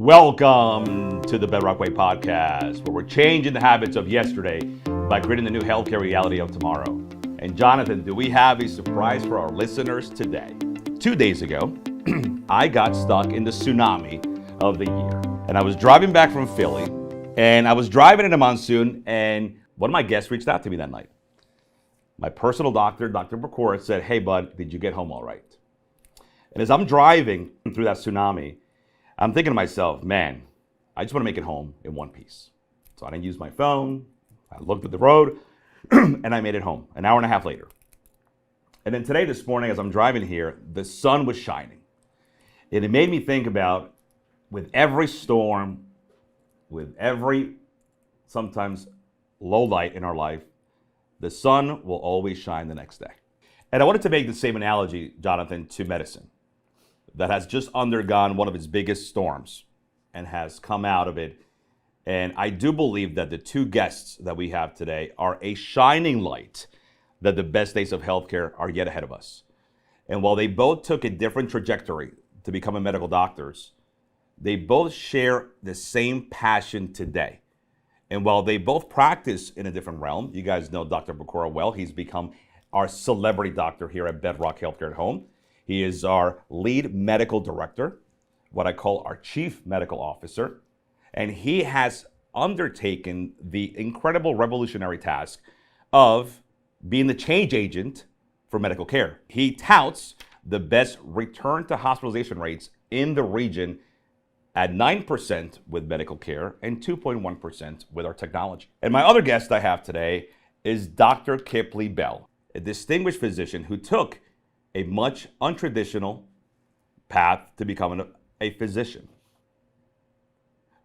Welcome to the Bedrock Way Podcast, where we're changing the habits of yesterday by creating the new healthcare reality of tomorrow. And Jonathan, do we have a surprise for our listeners today? 2 days ago, I got stuck in the tsunami of the year. And I was driving back from Philly, and I was driving in a monsoon, and one of my guests reached out to me that night. My personal doctor, Dr. Pecora, said, "Hey, bud, did you get home all right?" And as I'm driving through that tsunami, I'm thinking to myself, man, I just want to make it home in one piece. So I didn't use my phone. I looked at the road, and I made it home an hour and a half later. And then today, this morning, as I'm driving here, the sun was shining. And it made me think about, with every storm, with every sometimes low light in our life, the sun will always shine the next day. And I wanted to make the same analogy, Jonathan, to medicine, that has just undergone one of its biggest storms and has come out of it. And I do believe that the two guests that we have today are a shining light that the best days of healthcare are yet ahead of us. And while they both took a different trajectory to becoming medical doctors, they both share the same passion today. And while they both practice in a different realm, you guys know Dr. Pecora well. He's become our celebrity doctor here at Bedrock Healthcare at Home. He is our lead medical director, what I call our chief medical officer, and he has undertaken the incredible revolutionary task of being the change agent for medical care. He touts the best return to hospitalization rates in the region at 9% with medical care and 2.1% with our technology. And my other guest I have today is Dr. Kiplee Bell, a distinguished physician who took a much untraditional path to becoming a physician.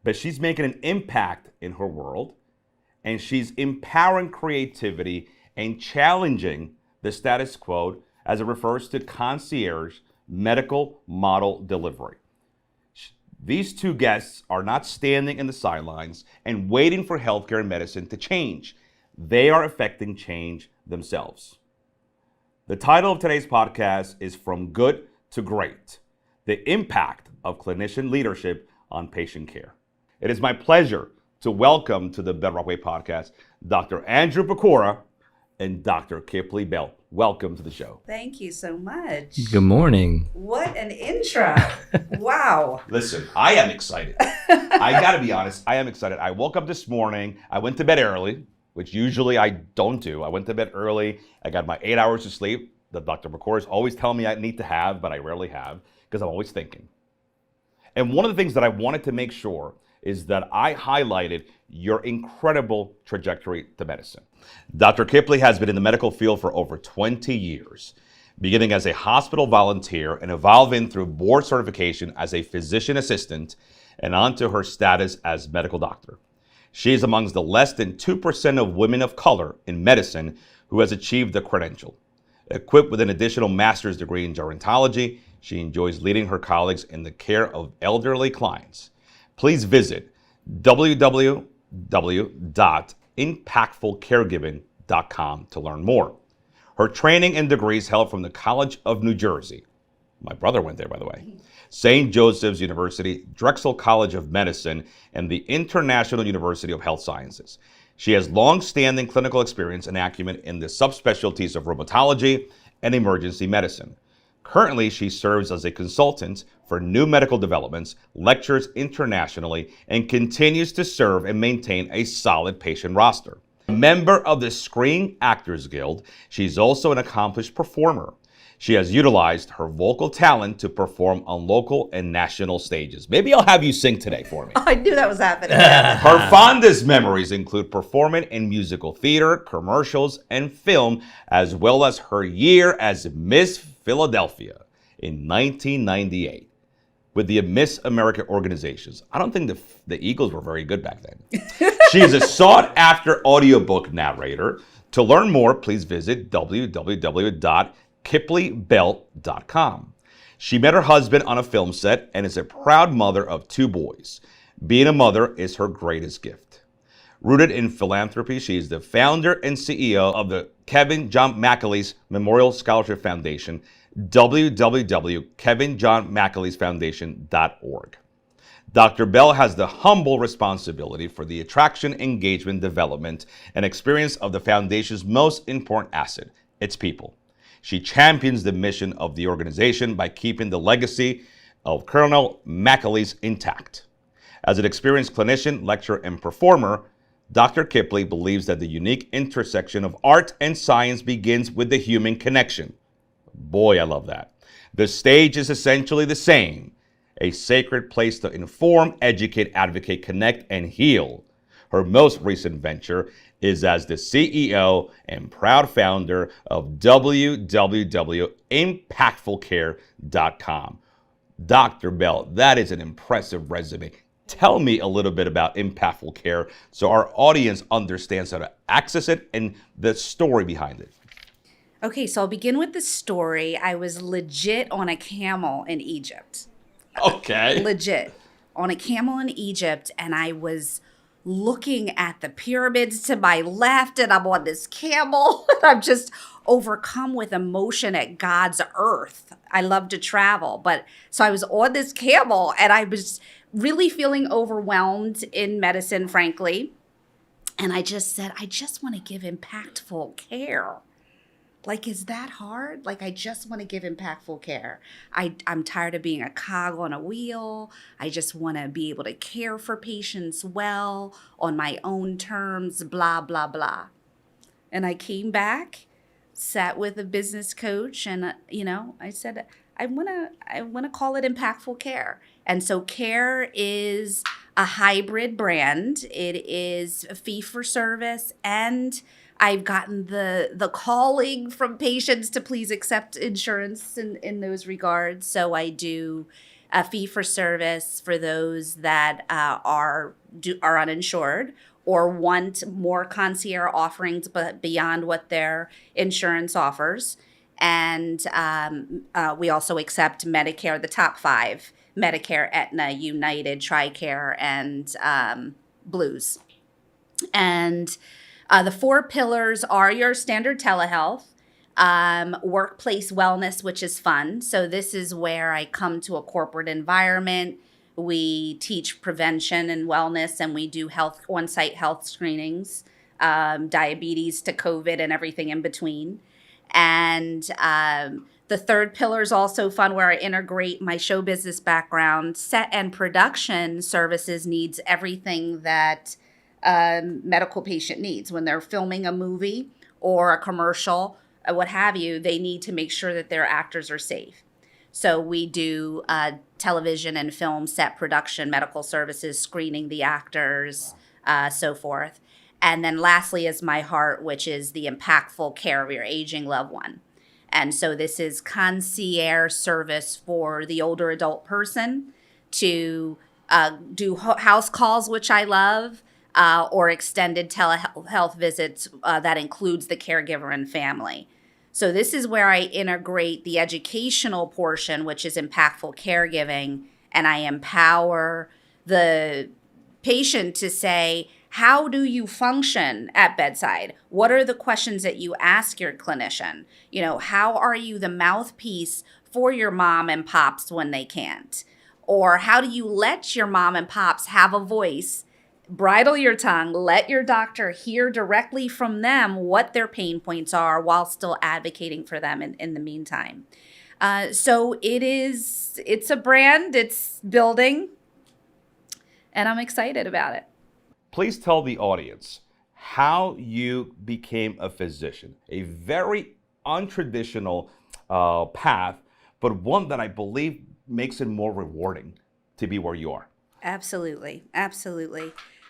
But she's making an impact in her world, and she's empowering creativity and challenging the status quo as it refers to concierge medical model delivery. These two guests are not standing in the sidelines and waiting for healthcare and medicine to change. They are effecting change themselves. The title of today's podcast is From Good to Great, the impact of clinician leadership on patient care. It is my pleasure to welcome to the Bedrock Way Podcast, Dr. Andrew Pecora and Dr. Kiplee Bell. Welcome to the show. Thank you so much. Good morning. What an intro. Wow. Listen, I am excited. I gotta be honest, I am excited. I woke up this morning, I went to bed early, which usually I don't do. I went to bed early. I got my 8 hours of sleep that Dr. Pecora is always telling me I need to have, but I rarely have because I'm always thinking. And one of the things that I wanted to make sure is that I highlighted your incredible trajectory to medicine. Dr. Kiplee has been in the medical field for over 20 years, beginning as a hospital volunteer and evolving through board certification as a physician assistant and onto her status as medical doctor. She is amongst the less than 2% of women of color in medicine who has achieved the credential. Equipped with an additional master's degree in gerontology, she enjoys leading her colleagues in the care of elderly clients. Please visit www.impactfulcaregiving.com to learn more. Her training and degrees held from the College of New Jersey. My brother went there, by the way. St. Joseph's University, Drexel College of Medicine, and the International University of Health Sciences. She has long-standing clinical experience and acumen in the subspecialties of rheumatology and emergency medicine. Currently, she serves as a consultant for new medical developments, lectures internationally, and continues to serve and maintain a solid patient roster. A member of the Screen Actors Guild, she's also an accomplished performer. She has utilized her vocal talent to perform on local and national stages. Maybe I'll have you sing today for me. I knew that was happening. Her fondest memories include performing in musical theater, commercials, and film, as well as her year as Miss Philadelphia in 1998 with the Miss America organizations. I don't think the Eagles were very good back then. She is a sought-after audiobook narrator. To learn more, please visit www.KipleeBell.com. She met her husband on a film set and is a proud mother of 2 boys. Being a mother is her greatest gift. Rooted in philanthropy, she is the founder and CEO of the Kevin John McAleese Memorial Scholarship Foundation, www.kevinjohnmcaleesefoundation.org. Dr. Bell has the humble responsibility for the attraction, engagement, development, and experience of the Foundation's most important asset, its people. She champions the mission of the organization by keeping the legacy of Colonel Macaulay's intact. As an experienced clinician, lecturer, and performer, Dr. Kiplee believes that the unique intersection of art and science begins with the human connection. Boy, I love that. The stage is essentially the same, a sacred place to inform, educate, advocate, connect, and heal. Her most recent venture is as the CEO and proud founder of www.impactfulcare.com. Dr. Bell, that is an impressive resume. Tell me a little bit about Impactful Care so our audience understands how to access it and the story behind it. Okay, so I'll begin with the story. I was legit on a camel in Egypt. Okay. Legit. On a camel in Egypt, and I was looking at the pyramids to my left, and I'm on this camel, and I'm just overcome with emotion at God's earth. I love to travel, but so I was on this camel, and I was really feeling overwhelmed in medicine, frankly. And I just said, I just want to give impactful care. Like, is that hard? Like, I just want to give impactful care. I'm tired of being a cog on a wheel. I just want to be able to care for patients well on my own terms, blah, blah, blah. And I came back, sat with a business coach, and, I said, I want to call it impactful care. And so care is a hybrid brand. It is a fee for service, and I've gotten the calling from patients to please accept insurance in those regards. So I do a fee for service for those that are uninsured or want more concierge offerings, but beyond what their insurance offers. And we also accept Medicare, the top 5, Medicare, Aetna, United, TRICARE, and Blues. And the 4 pillars are your standard telehealth, workplace wellness, which is fun. So this is where I come to a corporate environment. We teach prevention and wellness, and we do on-site health screenings, diabetes to COVID and everything in between. And the 3rd pillar is also fun, where I integrate my show business background. Set and production services needs everything that medical patient needs. When they're filming a movie or a commercial, what have you, they need to make sure that their actors are safe. So we do television and film set production, medical services, screening the actors, so forth. And then lastly is my heart, which is the impactful care of your aging loved one. And so this is concierge service for the older adult person to do house calls, which I love, or extended telehealth visits that includes the caregiver and family. So this is where I integrate the educational portion, which is impactful caregiving, and I empower the patient to say, how do you function at bedside? What are the questions that you ask your clinician? How are you the mouthpiece for your mom and pops when they can't? Or how do you let your mom and pops have a voice? Bridle your tongue, let your doctor hear directly from them what their pain points are while still advocating for them in the meantime. So it's a brand, it's building, and I'm excited about it. Please tell the audience how you became a physician. A very untraditional path, but one that I believe makes it more rewarding to be where you are. Absolutely.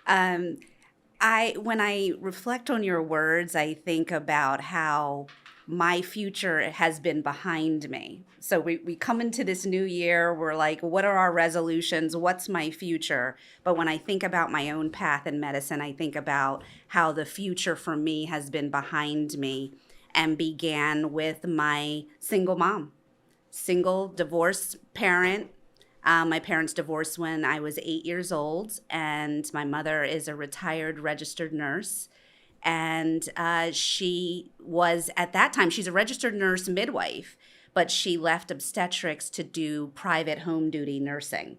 When I reflect on your words, I think about how my future has been behind me. So we come into this new year, we're like, what are our resolutions? What's my future? But when I think about my own path in medicine, I think about how the future for me has been behind me and began with my single mom, single divorced parent. My parents divorced when I was 8 years old, and my mother is a retired registered nurse. And she was, at that time, she's a registered nurse midwife, but she left obstetrics to do private home duty nursing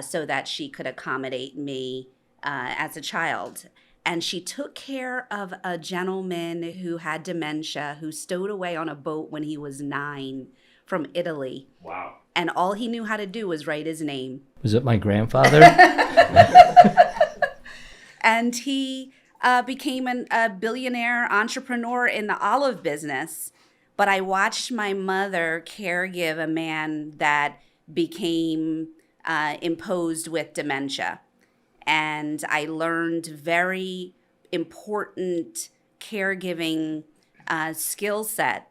so that she could accommodate me as a child. And she took care of a gentleman who had dementia, who stowed away on a boat when he was 9 from Italy. Wow. And all he knew how to do was write his name. Was it my grandfather? And he became a billionaire entrepreneur in the olive business. But I watched my mother caregive a man that became imposed with dementia. And I learned very important caregiving skill set,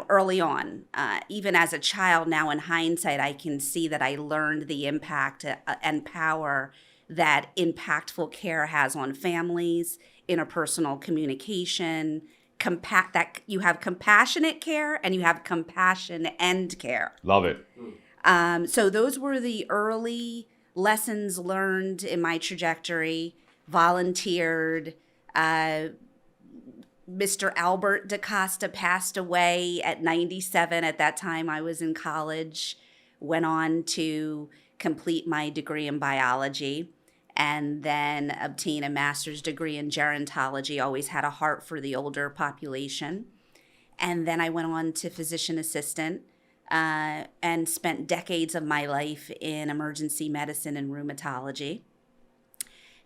early on. Even as a child, now in hindsight, I can see that I learned the impact and power that impactful care has on families, interpersonal communication, that you have compassionate care and you have compassion and care. Love it. So those were the early lessons learned in my trajectory. Volunteered. Mr. Albert DaCosta passed away at 97. At that time, I was in college. Went on to complete my degree in biology and then obtain a master's degree in gerontology. Always had a heart for the older population. And then I went on to physician assistant and spent decades of my life in emergency medicine and rheumatology.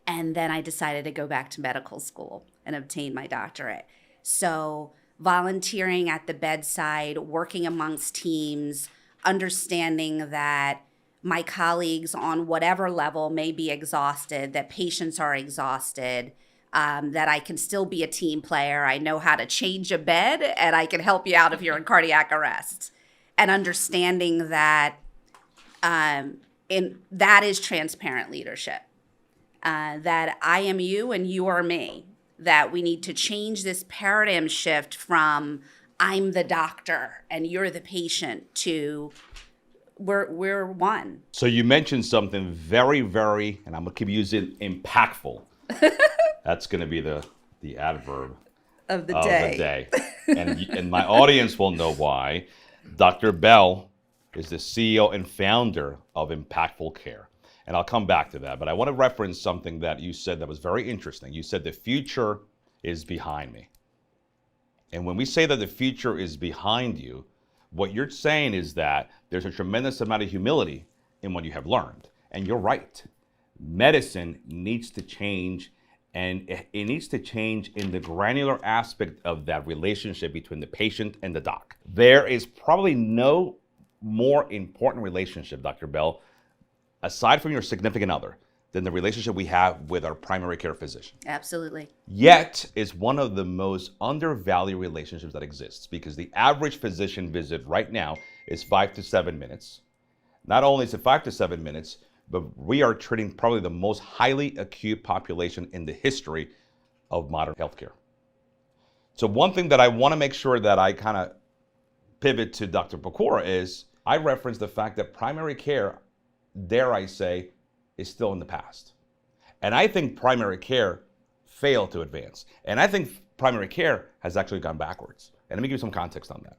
And then I decided to go back to medical school and obtain my doctorate. So volunteering at the bedside, working amongst teams, understanding that my colleagues on whatever level may be exhausted, that patients are exhausted, that I can still be a team player. I know how to change a bed and I can help you out if you're in cardiac arrest. And understanding that that is transparent leadership. That I am you and you are me, that we need to change this paradigm shift from I'm the doctor and you're the patient to we're one. So you mentioned something very, very, and I'm going to keep using impactful. That's going to be the adverb of the day. And my audience will know why. Dr. Bell is the CEO and founder of Impactful Care. And I'll come back to that. But I want to reference something that you said that was very interesting. You said the future is behind me. And when we say that the future is behind you, what you're saying is that there's a tremendous amount of humility in what you have learned. And you're right. Medicine needs to change, and it needs to change in the granular aspect of that relationship between the patient and the doc. There is probably no more important relationship, Dr. Bell, aside from your significant other, than the relationship we have with our primary care physician. Absolutely. Yet is one of the most undervalued relationships that exists, because the average physician visit right now is 5 to 7 minutes. Not only is it 5 to 7 minutes, but we are treating probably the most highly acute population in the history of modern healthcare. So one thing that I want to make sure that I kind of pivot to Dr. Pecora is I reference the fact that primary care, dare I say, is still in the past. And I think primary care failed to advance. And I think primary care has actually gone backwards. And let me give you some context on that.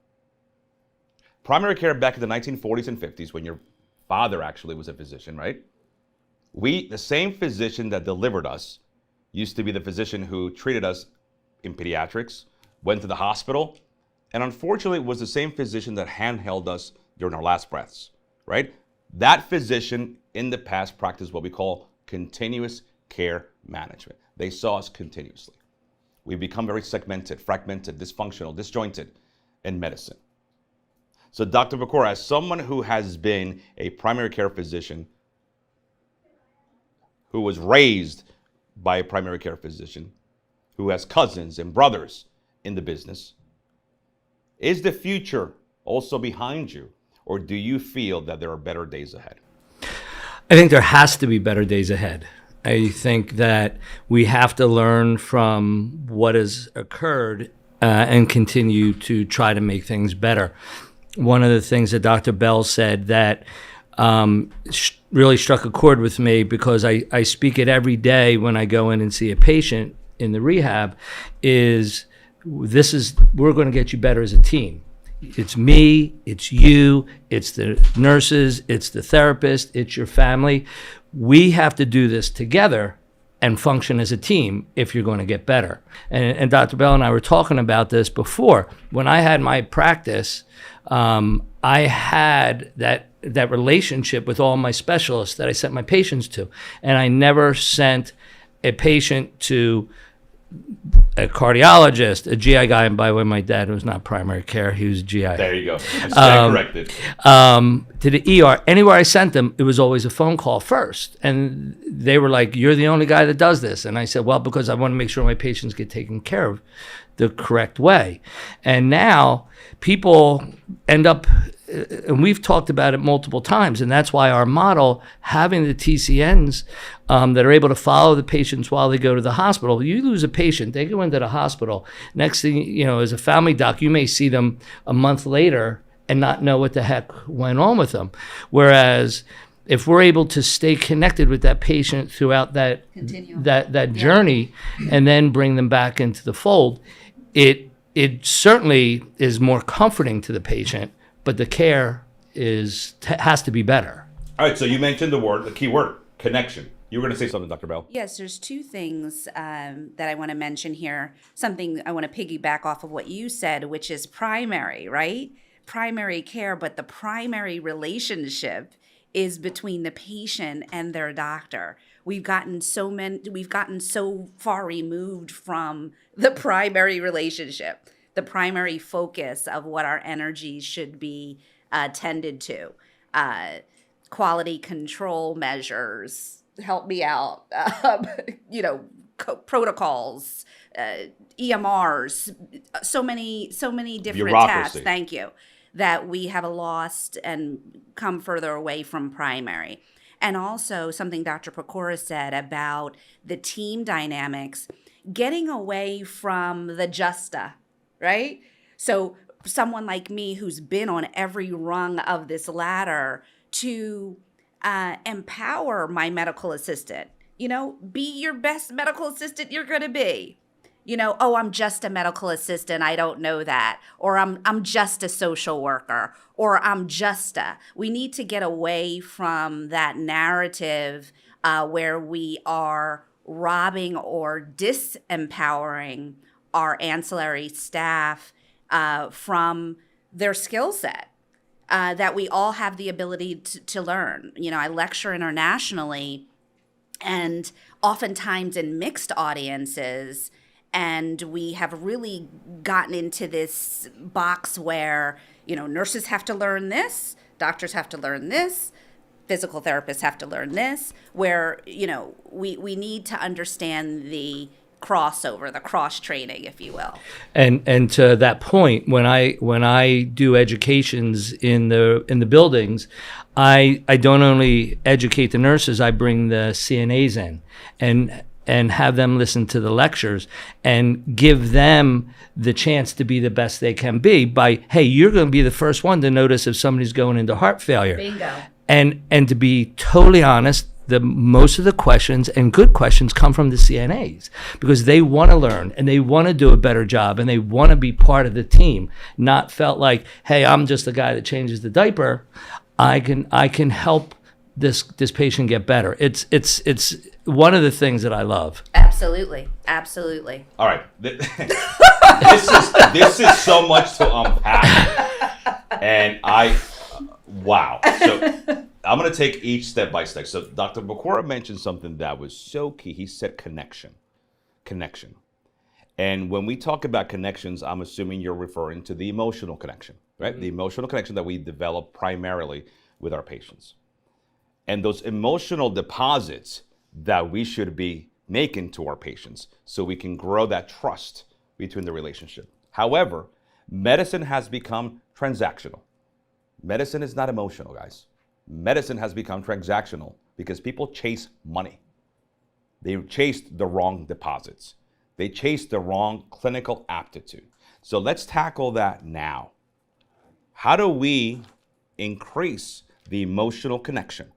Primary care back in the 1940s and 50s, when your father actually was a physician, right? The same physician that delivered us used to be the physician who treated us in pediatrics, went to the hospital, and unfortunately was the same physician that handheld us during our last breaths, right? That physician in the past practiced what we call continuous care management. They saw us continuously. We've become very segmented, fragmented, dysfunctional, disjointed in medicine. So Dr. Pecora, as someone who has been a primary care physician, who was raised by a primary care physician, who has cousins and brothers in the business, is the future also behind you? Or do you feel that there are better days ahead? I think there has to be better days ahead. I think that we have to learn from what has occurred and continue to try to make things better. One of the things that Dr. Bell said that really struck a chord with me, because I speak it every day when I go in and see a patient in the rehab, is we're going to get you better as a team. It's me, it's you, it's the nurses, it's the therapist, it's your family. We have to do this together and function as a team if you're going to get better. And Dr. Bell and I were talking about this before. When I had my practice, I had that relationship with all my specialists that I sent my patients to. And I never sent a patient to a cardiologist, a GI guy, and by the way, my dad was not primary care, he was GI. There you go. I stand corrected. To the ER, anywhere I sent them, it was always a phone call first. And they were like, you're the only guy that does this. And I said, well, because I want to make sure my patients get taken care of the correct way. And now people end up, and we've talked about it multiple times, and that's why our model, having the TCNs that are able to follow the patients while they go to the hospital. You lose a patient, they go into the hospital. Next thing, as a family doc, you may see them a month later and not know what the heck went on with them. Whereas if we're able to stay connected with that patient throughout that journey and then bring them back into the fold, it certainly is more comforting to the patient, but the care has to be better. All right, so you mentioned the key word, connection. You were going to say something, Dr. Bell. Yes, there's two things that I want to mention here. Something I want to piggyback off of what you said, which is primary, right? Primary care, but the primary relationship is between the patient and their doctor. We've gotten so far removed from the primary relationship, the primary focus of what our energies should be tended to. Quality control measures, help me out, protocols, EMRs, so many different tasks. Thank you. That we have lost and come further away from primary. And also something Dr. Pecora said about the team dynamics, getting away from the justa, right? So someone like me who's been on every rung of this ladder to empower my medical assistant, be your best medical assistant you're going to be. I'm just a medical assistant, I don't know that. Or I'm just a social worker. Or we need to get away from that narrative where we are robbing or disempowering our ancillary staff from their skill set. That we all have the ability to learn. I lecture internationally and oftentimes in mixed audiences. And we have really gotten into this box where, nurses have to learn this, doctors have to learn this, physical therapists have to learn this, where, we need to understand the crossover, the cross training, if you will. And to that point, when I do educations in the buildings, I don't only educate the nurses, I bring the CNAs in and have them listen to the lectures and give them the chance to be the best they can be by, hey, you're going to be the first one to notice if somebody's going into heart failure. Bingo. And to be totally honest, most of the questions and good questions come from the CNAs because they want to learn and they want to do a better job and they want to be part of the team, not felt like, hey, I'm just the guy that changes the diaper. I can help this patient get better. It's one of the things that I love. Absolutely. All right, this is so much to unpack, and wow. So I'm going to take each step by step. So Dr. Pecora mentioned something that was so key. He said connection. And when we talk about connections, I'm assuming you're referring to the emotional connection, right? Mm-hmm. The emotional connection that we develop primarily with our patients. And those emotional deposits that we should be making to our patients so we can grow that trust between the relationship. However, medicine has become transactional. Medicine is not emotional, guys. Medicine has become transactional because people chase money. They chased the wrong deposits. They chased the wrong clinical aptitude. So let's tackle that now. How do we increase the emotional connection,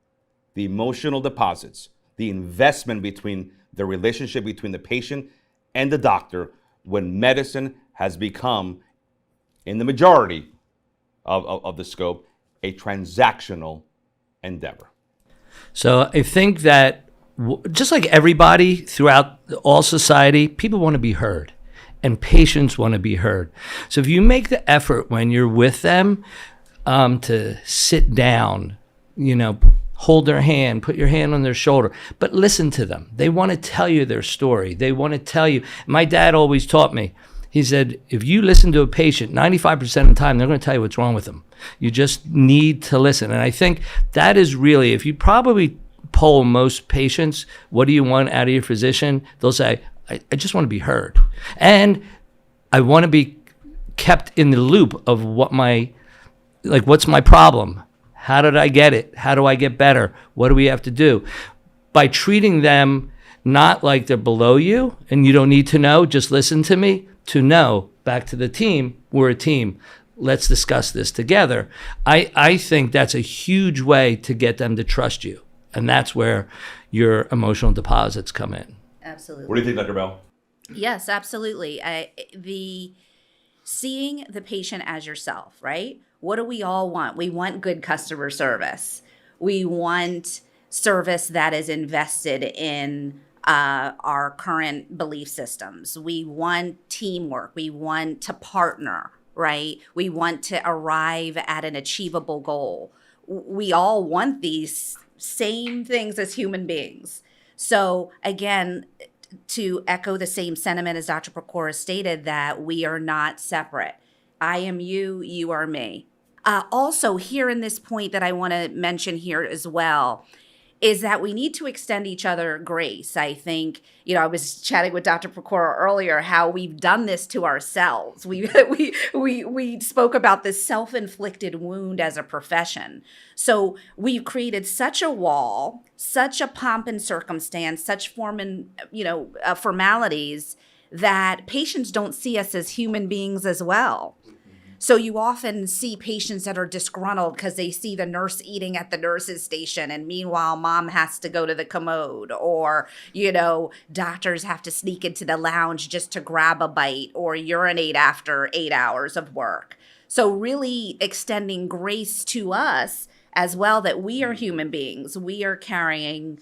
the emotional deposits, the investment between the relationship between the patient and the doctor when medicine has become, in the majority, of the scope a transactional endeavor? So I think that just like everybody throughout all society, people want to be heard and patients want to be heard. So if you make the effort when you're with them to sit down, hold their hand, put your hand on their shoulder, but listen to them. They want to tell you their story. They want to tell you. My dad always taught me, he said, if you listen to a patient, 95% of the time, they're going to tell you what's wrong with them. You just need to listen. And I think that is really, if you probably poll most patients, what do you want out of your physician? They'll say, I just want to be heard. And I want to be kept in the loop of what's my problem? How did I get it? How do I get better? What do we have to do? By treating them not like they're below you and you don't need to know, just listen to me, to know, back to the team, we're a team. Let's discuss this together. I think that's a huge way to get them to trust you. And that's where your emotional deposits come in. Absolutely. What do you think, Dr. Bell? Yes, absolutely. Seeing the patient as yourself, right? What do we all want? We want good customer service. We want service that is invested in our current belief systems. We want teamwork. We want to partner, right? We want to arrive at an achievable goal. We all want these same things as human beings. So again, to echo the same sentiment as Dr. Pecora stated, that we are not separate. I am you, you are me. Also, here in this point that I want to mention here as well, is that we need to extend each other grace. I think, I was chatting with Dr. Pecora earlier how we've done this to ourselves. We spoke about this self-inflicted wound as a profession. So we've created such a wall, such a pomp and circumstance, such formalities that patients don't see us as human beings as well. So you often see patients that are disgruntled because they see the nurse eating at the nurse's station, and meanwhile, mom has to go to the commode, or, doctors have to sneak into the lounge just to grab a bite or urinate after 8 hours of work. So really extending grace to us as well, that we are human beings. We are carrying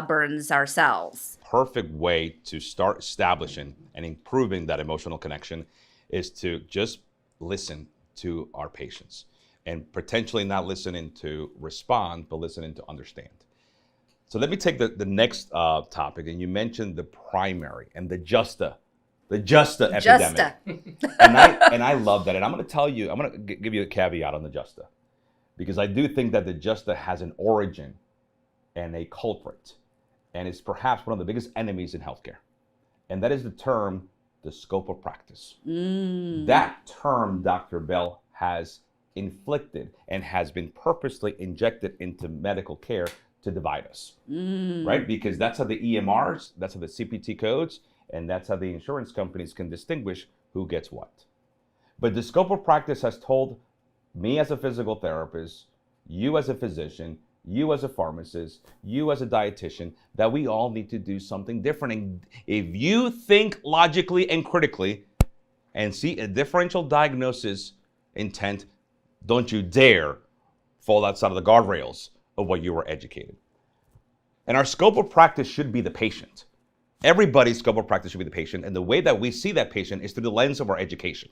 burdens ourselves. Perfect way to start establishing and improving that emotional connection is to just listen to our patients, and potentially not listening to respond, but listening to understand. So let me take the next topic, and you mentioned the primary and the justa epidemic. and I love that. And I'm going to give you a caveat on the justa, because I do think that the justa has an origin and a culprit, and it's perhaps one of the biggest enemies in healthcare. And that is the term, the scope of practice. That term, Dr. Bell, has inflicted and has been purposely injected into medical care to divide us, right? Because that's how the EMRs, that's how the CPT codes, and that's how the insurance companies can distinguish who gets what. But the scope of practice has told me as a physical therapist, you as a physician, you as a pharmacist, you as a dietitian, that we all need to do something different. And if you think logically and critically and see a differential diagnosis intent, don't you dare fall outside of the guardrails of what you were educated. And our scope of practice should be the patient. Everybody's scope of practice should be the patient. And the way that we see that patient is through the lens of our education.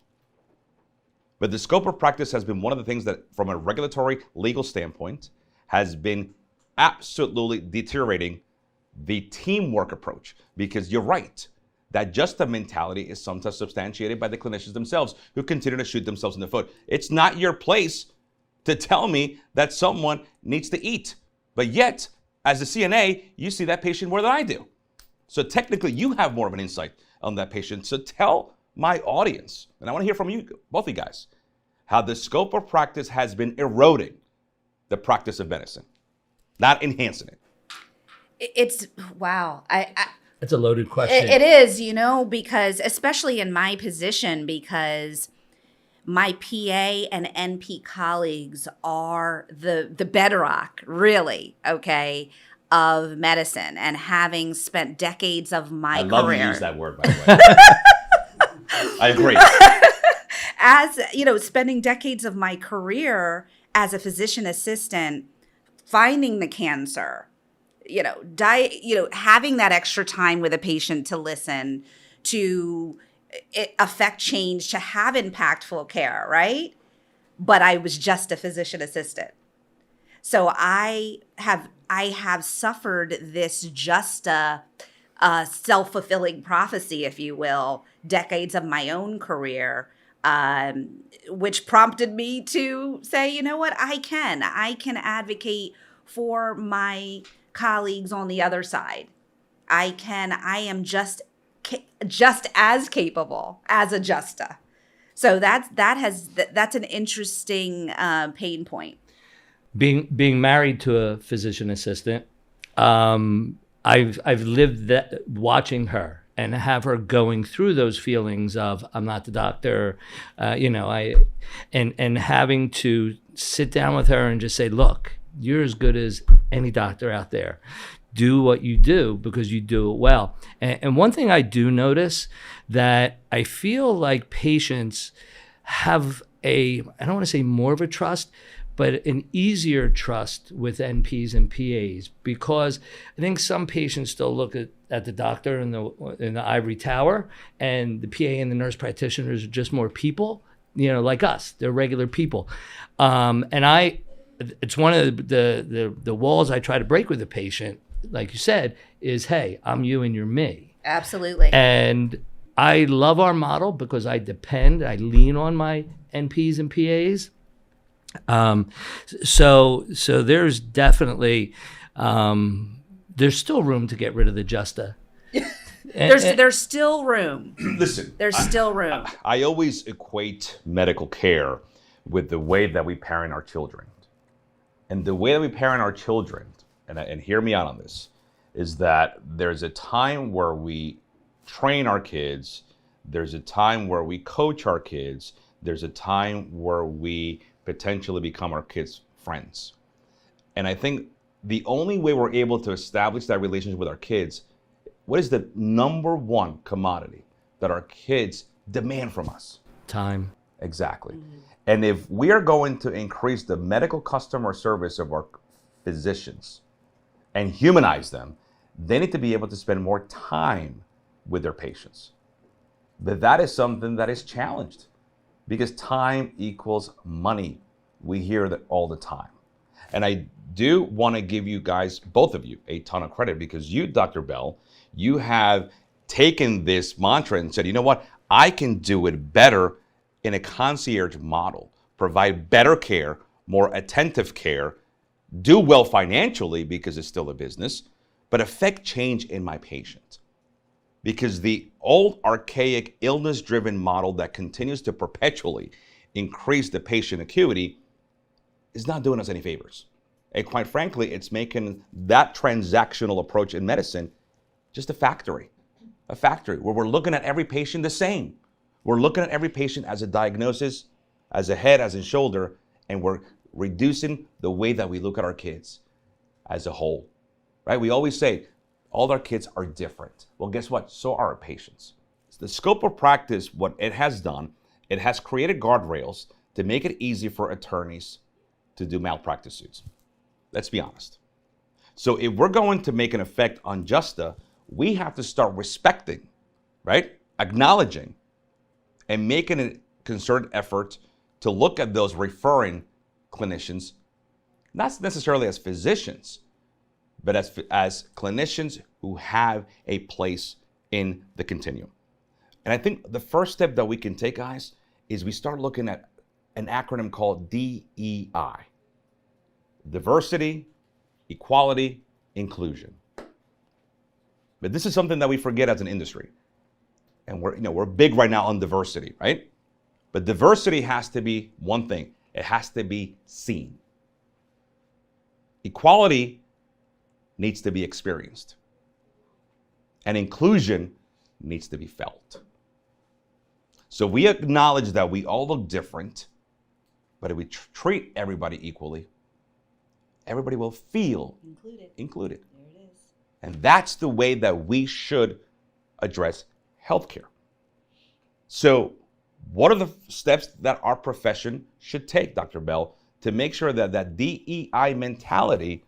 But the scope of practice has been one of the things that, from a regulatory legal standpoint, has been absolutely deteriorating the teamwork approach. Because you're right, that just a mentality is sometimes substantiated by the clinicians themselves, who continue to shoot themselves in the foot. It's not your place to tell me that someone needs to eat. But yet, as a CNA, you see that patient more than I do. So technically, you have more of an insight on that patient. So tell my audience, and I want to hear from you, both of you guys, how the scope of practice has been eroding the practice of medicine, not enhancing it. It's, wow. That's a loaded question. It is, because especially in my position, because my PA and NP colleagues are the bedrock, really, okay, of medicine. And having spent decades of my career. I love you use that word, by the way. I agree. as spending decades of my career as a physician assistant, finding the cancer, having that extra time with a patient to listen, to affect change, to have impactful care, right? But I was just a physician assistant. So I have suffered this just a self-fulfilling prophecy, if you will, decades of my own career, which prompted me to say, you know what, I can advocate for my colleagues on the other side. I am just as capable as a Justa. So that's an interesting pain point. Being married to a physician assistant, I've lived that, watching her and have her going through those feelings of I'm not the doctor, and having to sit down with her and just say, look, you're as good as any doctor out there. Do what you do because you do it well. And one thing I do notice that I feel like patients have I don't want to say more of a trust, but an easier trust with NPs and PAs, because I think some patients still look at the doctor in the ivory tower, and the PA and the nurse practitioners are just more people, like us. They're regular people. It's one of the walls I try to break with the patient, like you said, is, hey, I'm you and you're me. Absolutely. And I love our model because I lean on my NPs and PAs. So there's definitely, there's still room to get rid of the Justa. There's still room. Listen, there's still room. I always equate medical care with the way that we parent our children. And the way that we parent our children, and hear me out on this, is that there's a time where we train our kids, there's a time where we coach our kids, there's a time where we potentially become our kids' friends. And I think the only way we're able to establish that relationship with our kids, what is the number one commodity that our kids demand from us? Time. Exactly. Mm-hmm. And if we are going to increase the medical customer service of our physicians and humanize them, they need to be able to spend more time with their patients. But that is something that is challenged, because time equals money. We hear that all the time. And I do want to give you guys, both of you, a ton of credit, because you, Dr. Bell, you have taken this mantra and said, you know what, I can do it better in a concierge model, provide better care, more attentive care, do well financially because it's still a business, but affect change in my patient. Because the old archaic illness-driven model that continues to perpetually increase the patient acuity is not doing us any favors. And quite frankly, it's making that transactional approach in medicine just a factory where we're looking at every patient the same. We're looking at every patient as a diagnosis, as a head, as a shoulder, and we're reducing the way that we look at our kids as a whole, right? We always say, all our kids are different. Well, guess what? So are our patients. The scope of practice, what it has done, it has created guardrails to make it easy for attorneys to do malpractice suits. Let's be honest. So if we're going to make an effect on Justa, we have to start respecting, right? Acknowledging and making a concerted effort to look at those referring clinicians, not necessarily as physicians, but as clinicians who have a place in the continuum. And I think the first step that we can take, guys, is we start looking at an acronym called DEI. Diversity, equality, inclusion. But this is something that we forget as an industry. And we're big right now on diversity, right? But diversity has to be one thing. It has to be seen. Equality needs to be experienced. And inclusion needs to be felt. So we acknowledge that we all look different, but if we treat everybody equally, everybody will feel included. There it is. And that's the way that we should address healthcare. So What are the steps that our profession should take, Dr. Bell, to make sure that that DEI mentality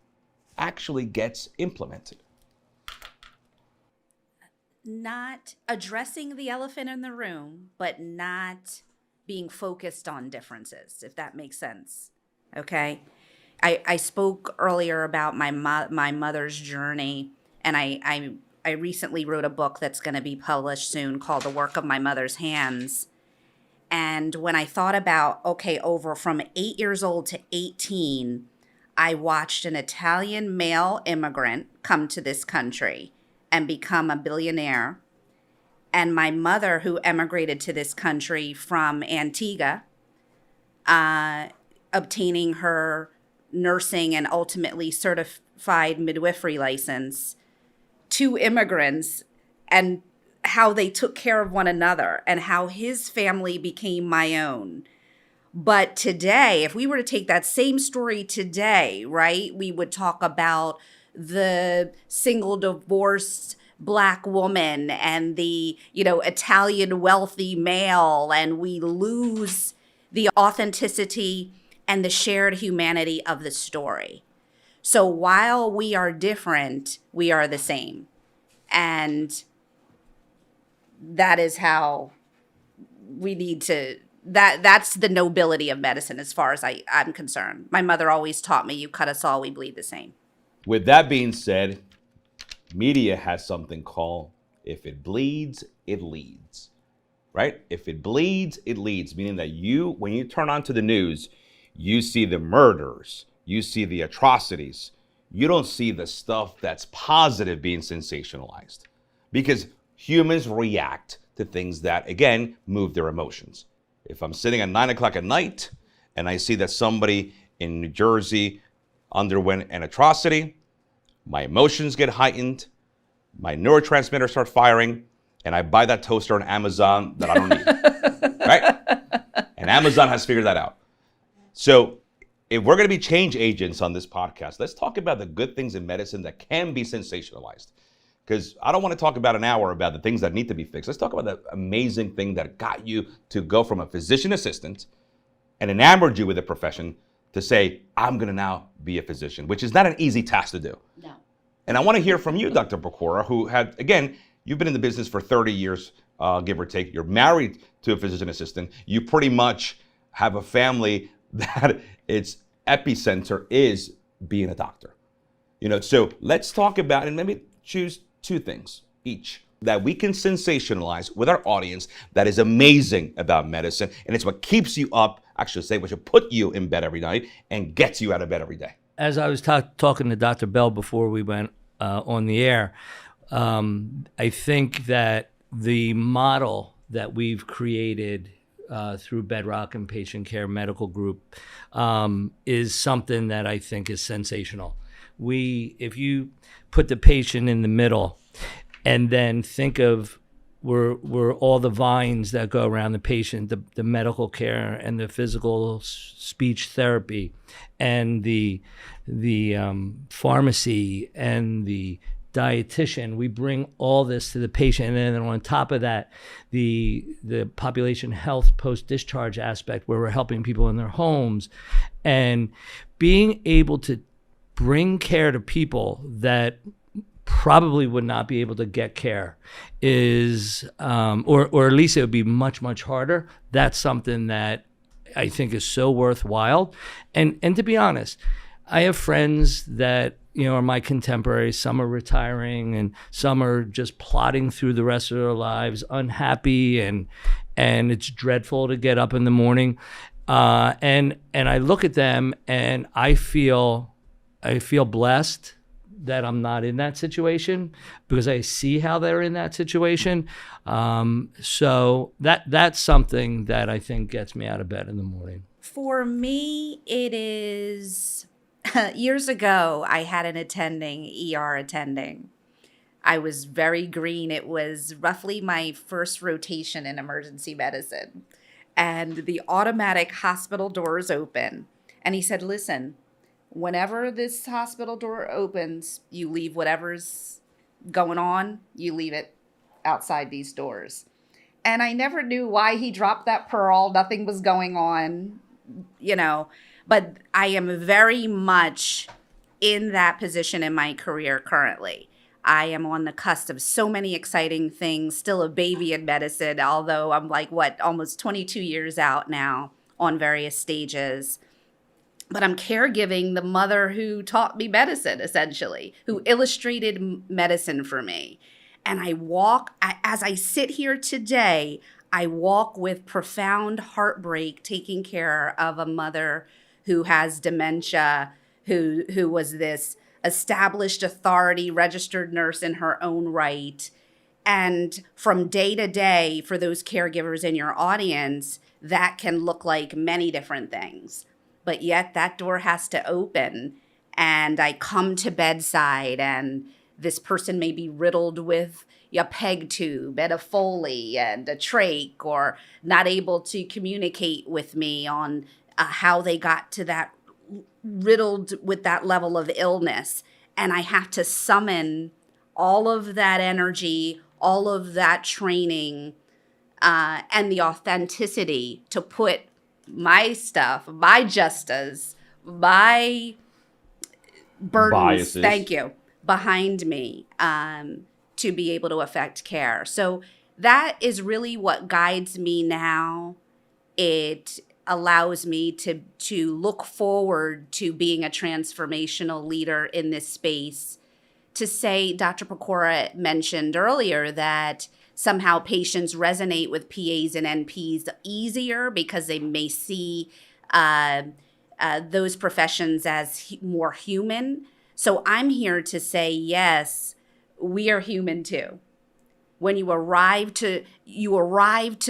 actually gets implemented? Not addressing the elephant in the room, but not being focused on differences, if that makes sense. Okay. I spoke earlier about my mother's journey, and I recently wrote a book that's going to be published soon called The Work of My Mother's Hands. And when I thought about, okay, over from 8 years old to 18, I watched an Italian male immigrant come to this country and become a billionaire. And my mother, who emigrated to this country from Antigua, obtaining her nursing and ultimately certified midwifery license, two immigrants, and how they took care of one another and how his family became my own. But today, if we were to take that same story today, right, we would talk about the single divorced Black woman and the, Italian wealthy male, and we lose the authenticity and the shared humanity of the story. So while we are different, we are the same. And that is how we need to, that's the nobility of medicine as far as I'm concerned. My mother always taught me, you cut us all, we bleed the same. With that being said, media has something called if it bleeds, it leads, right? If it bleeds, it leads, meaning that when you turn on to the news, you see the murders, you see the atrocities. You don't see the stuff that's positive being sensationalized, because humans react to things that, again, move their emotions. If I'm sitting at 9 o'clock at night and I see that somebody in New Jersey underwent an atrocity, my emotions get heightened, my neurotransmitters start firing, and I buy that toaster on Amazon that I don't need, right? And Amazon has figured that out. So if we're going to be change agents on this podcast, let's talk about the good things in medicine that can be sensationalized. Because I don't want to talk about an hour about the things that need to be fixed. Let's talk about the amazing thing that got you to go from a physician assistant and enamored you with the profession to say, I'm going to now be a physician, which is not an easy task to do. No. And I want to hear from you, Dr. Pecora, who had, again, you've been in the business for 30 years, give or take. You're married to a physician assistant. You pretty much have a family that its epicenter is being a doctor. So let's talk about, and maybe choose two things each that we can sensationalize with our audience that is amazing about medicine, and it's what keeps you up, actually say what should put you in bed every night and gets you out of bed every day. As I was talking to Dr. Bell before we went on the air, I think that the model that we've created through Bedrock and Patient Care Medical Group is something that I think is sensational. If you put the patient in the middle and then think of where all the vines that go around the patient, the medical care and the physical speech therapy and the pharmacy and the dietitian, we bring all this to the patient. And then on top of that, the population health post-discharge aspect, where we're helping people in their homes and being able to bring care to people that probably would not be able to get care is, or at least it would be much, much harder. That's something that I think is so worthwhile. And to be honest, I have friends that, are my contemporaries. Some are retiring and some are just plodding through the rest of their lives, unhappy, and it's dreadful to get up in the morning. And I look at them and I feel blessed that I'm not in that situation, because I see how they're in that situation. So that's something that I think gets me out of bed in the morning. For me, it is years ago, I had an ER attending. I was very green. It was roughly my first rotation in emergency medicine. And the automatic hospital doors open. And he said, listen, whenever this hospital door opens, you leave whatever's going on, you leave it outside these doors. And I never knew why he dropped that pearl. Nothing was going on, but I am very much in that position in my career currently. I am on the cusp of so many exciting things, still a baby in medicine, although I'm almost 22 years out now on various stages. But I'm caregiving the mother who taught me medicine, essentially, who illustrated medicine for me. And as I sit here today, I walk with profound heartbreak taking care of a mother who has dementia, who was this established authority, registered nurse in her own right. And from day to day, for those caregivers in your audience, that can look like many different things. But yet that door has to open, and I come to bedside, and this person may be riddled with a peg tube and a Foley and a trach, or not able to communicate with me on how they got to that, riddled with that level of illness. And I have to summon all of that energy, all of that training, and the authenticity to put my stuff, my justas, my burdens, biases. Thank you, behind me, to be able to affect care. So that is really what guides me now. It allows me to look forward to being a transformational leader in this space. To say, Dr. Pecora mentioned earlier that somehow patients resonate with PAs and NPs easier because they may see those professions as more human. So I'm here to say, yes, we are human too. When you arrive to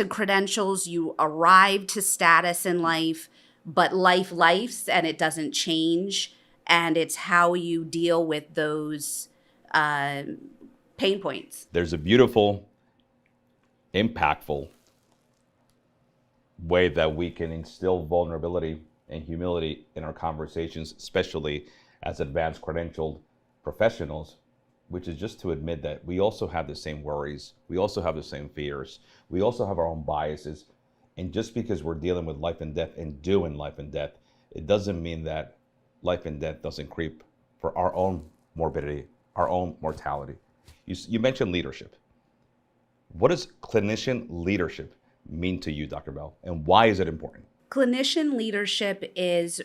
credentials, you arrive to status in life, but life's and it doesn't change. And it's how you deal with those pain points. There's a beautiful, impactful way that we can instill vulnerability and humility in our conversations, especially as advanced credentialed professionals, which is just to admit that we also have the same worries, we also have the same fears, we also have our own biases. And just because we're dealing with life and death and doing life and death, it doesn't mean that life and death doesn't creep for our own morbidity, our own mortality. You mentioned leadership. What does clinician leadership mean to you, Dr. Bell, and why is it important? Clinician leadership is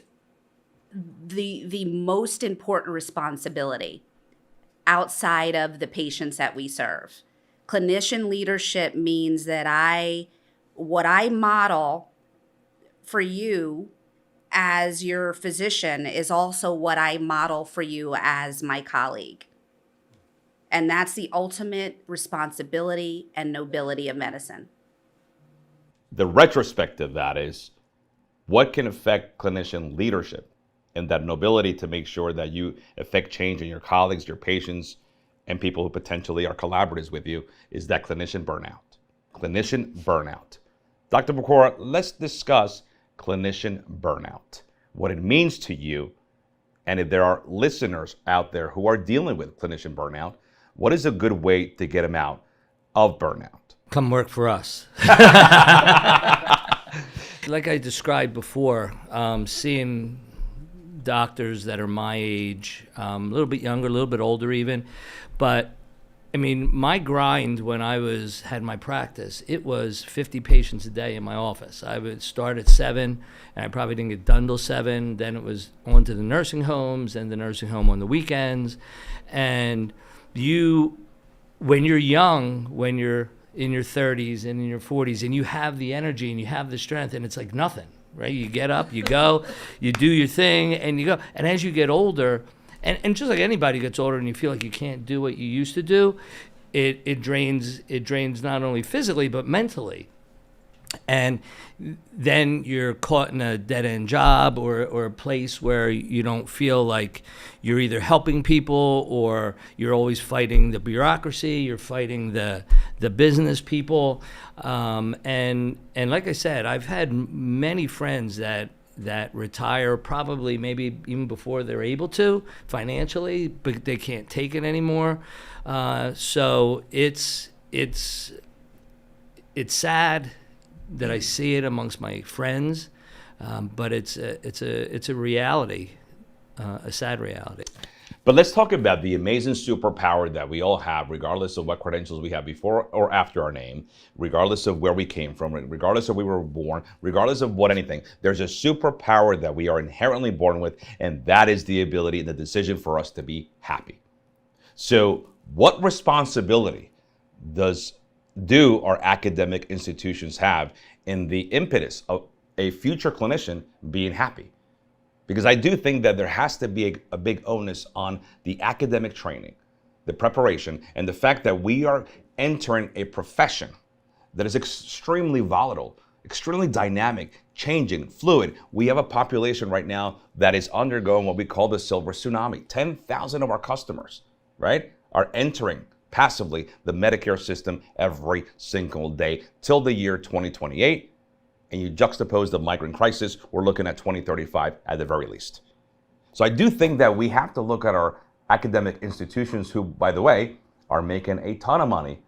the most important responsibility outside of the patients that we serve. Clinician leadership means that what I model for you as your physician is also what I model for you as my colleague. And that's the ultimate responsibility and nobility of medicine. The retrospective, that is, what can affect clinician leadership and that nobility to make sure that you affect change in your colleagues, your patients, and people who potentially are collaborators with you, is that clinician burnout. Clinician burnout. Dr. Pecora, let's discuss clinician burnout, what it means to you, and if there are listeners out there who are dealing with clinician burnout, what is a good way to get them out of burnout? Come work for us. Like I described before, seeing doctors that are my age, a little bit younger, a little bit older even, but I mean, my grind when I had my practice, it was 50 patients a day in my office. I would start at 7, and I probably didn't get done till 7. Then it was on to the nursing homes, and the nursing home on the weekends. And when you're young, when you're in your 30s and in your 40s, and you have the energy and you have the strength, and it's like nothing, right? You get up, you go, you do your thing, and you go. And as you get older, and just like anybody gets older and you feel like you can't do what you used to do, it drains not only physically but mentally. And then you're caught in a dead-end job or a place where you don't feel like you're either helping people or you're always fighting the bureaucracy, you're fighting the business people. And like I said, I've had many friends that retire probably maybe even before they're able to financially, but they can't take it anymore. So it's it's sad that I see it amongst my friends, but it's a reality, a sad reality. But let's talk about the amazing superpower that we all have, regardless of what credentials we have before or after our name, regardless of where we came from, regardless of where we were born, regardless of what anything. There's a superpower that we are inherently born with, and that is the ability and the decision for us to be happy. So what responsibility do our academic institutions have in the impetus of a future clinician being happy? Because I do think that there has to be a big onus on the academic training, the preparation, and the fact that we are entering a profession that is extremely volatile, extremely dynamic, changing, fluid. We have a population right now that is undergoing what we call the silver tsunami. 10,000 of our customers, right, are entering passively the Medicare system every single day till the year 2028. And you juxtapose the migrant crisis, we're looking at 2035 at the very least. So I do think that we have to look at our academic institutions who, by the way, are making a ton of money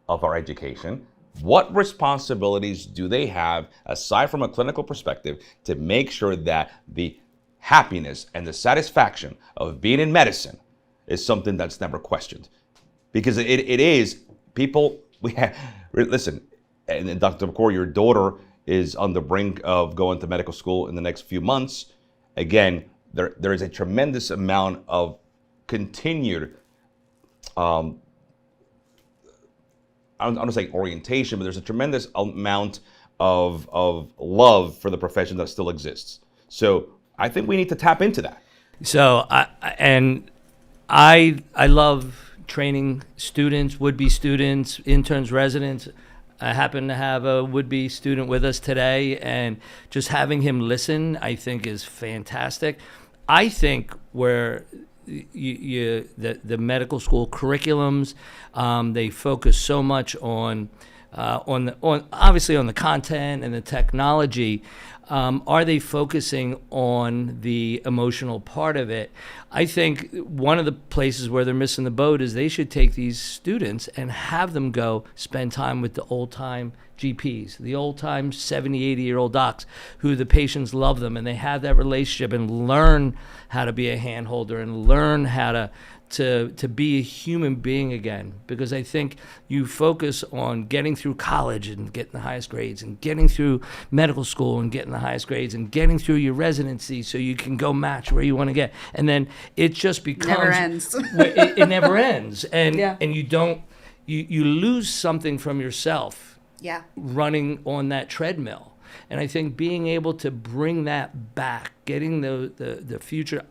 of our education. What responsibilities do they have, aside from a clinical perspective, to make sure that the happiness and the satisfaction of being in medicine is something that's never questioned? Because it is, people, listen, and Dr. Pecora, your daughter is on the brink of going to medical school in the next few months. Again, there is a tremendous amount of continued, I don't want to say orientation, but there's a tremendous amount of love for the profession that still exists. So I think we need to tap into that. So I love training students, would-be students, interns, residents. I happen to have a would-be student with us today, and just having him listen, I think, is fantastic. I think where the medical school curriculums, they focus so much on obviously on the content and the technology. Are they focusing on the emotional part of it? I think one of the places where they're missing the boat is they should take these students and have them go spend time with the old-time GPs, the old-time 70, 80-year-old docs who the patients love them, and they have that relationship and learn how to be a handholder and learn how to be a human being again. Because I think you focus on getting through college and getting the highest grades, and getting through medical school and getting the highest grades, and getting through your residency so you can go match where you want to get. And then it just becomes... Never ends. it never ends. And Yeah. and you lose something from yourself Yeah. running on that treadmill. And I think being able to bring that back, getting the future.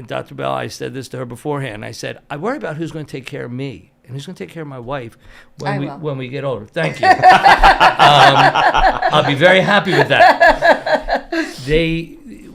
Dr. Bell, I said this to her beforehand. I said, I worry about who's going to take care of me and who's going to take care of my wife when we get older. Thank you. I'll be very happy with that.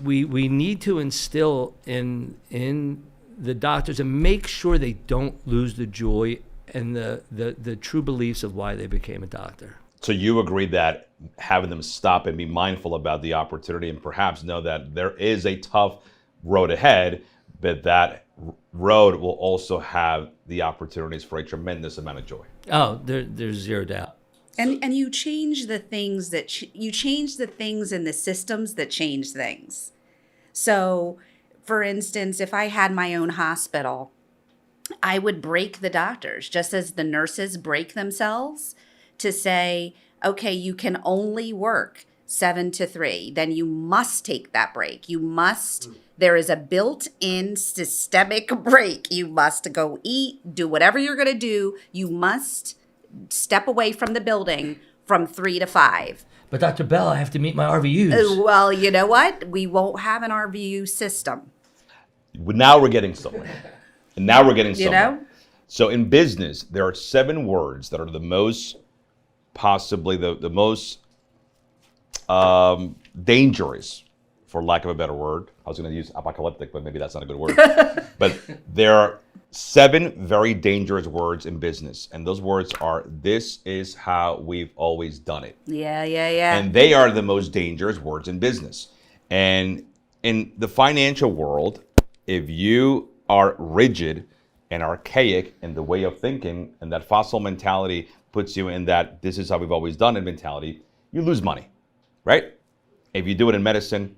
We need to instill in the doctors and make sure they don't lose the joy and the true beliefs of why they became a doctor. So you agree that having them stop and be mindful about the opportunity and perhaps know that there is a tough road ahead, but that road will also have the opportunities for a tremendous amount of joy. Oh, there's zero doubt. And you change the things you change the things in the systems that change things. So, for instance, if I had my own hospital, I would break the doctors just as the nurses break themselves to say, okay, you can only work 7 to 3. Then you must take that break. There is a built-in systemic break. You must go eat, do whatever you're going to do. You must step away from the building from 3 to 5. But Dr. Bell, I have to meet my RVUs. Well, you know what? We won't have an RVU system. Now we're getting somewhere. And now we're getting somewhere. You know? So in business, there are 7 words that are the most, possibly the most dangerous, for lack of a better word. I was going to use apocalyptic, but maybe that's not a good word. But there are 7 very dangerous words in business. And those words are, this is how we've always done it. Yeah. And they are the most dangerous words in business. And in the financial world, if you are rigid and archaic in the way of thinking, and that fossil mentality puts you in that this is how we've always done it mentality, you lose money, right? If you do it in medicine,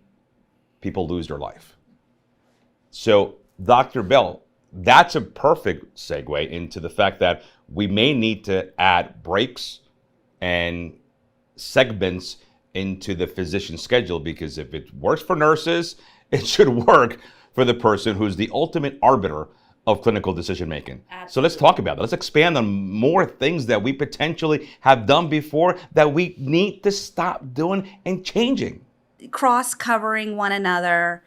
people lose their life. So, Dr. Bell, that's a perfect segue into the fact that we may need to add breaks and segments into the physician schedule, because if it works for nurses, it should work for the person who's the ultimate arbiter of clinical decision making. So let's talk about that. Let's expand on more things that we potentially have done before that we need to stop doing and changing. Cross-covering one another,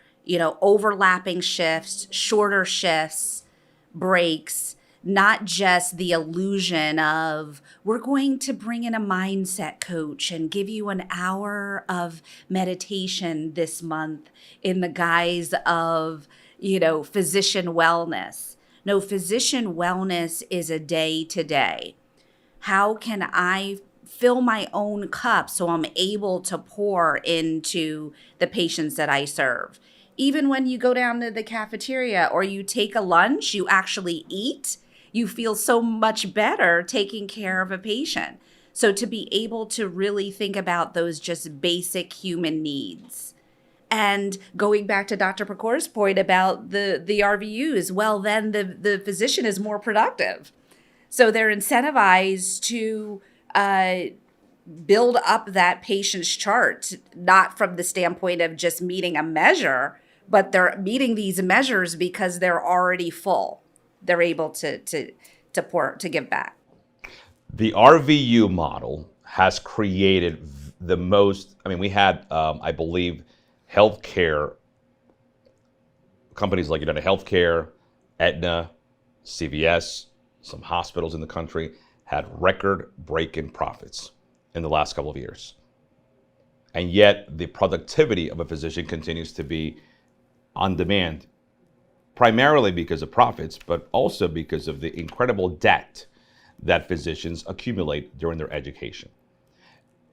overlapping shifts, shorter shifts, breaks, not just the illusion of we're going to bring in a mindset coach and give you an hour of meditation this month in the guise of, physician wellness. No, physician wellness is a day to day. How can I fill my own cup so I'm able to pour into the patients that I serve? Even when you go down to the cafeteria or you take a lunch, you actually eat, you feel so much better taking care of a patient. So to be able to really think about those just basic human needs. And going back to Dr. Pecora's point about the RVUs, well, then the physician is more productive. So they're incentivized to build up that patient's chart, not from the standpoint of just meeting a measure, but they're meeting these measures because they're already full. They're able to give back. The RVU model has created the most. We had, I believe, healthcare companies like United Healthcare, Aetna, CVS, some hospitals in the country had record-breaking profits in the last couple of years. And yet the productivity of a physician continues to be on demand, primarily because of profits, but also because of the incredible debt that physicians accumulate during their education.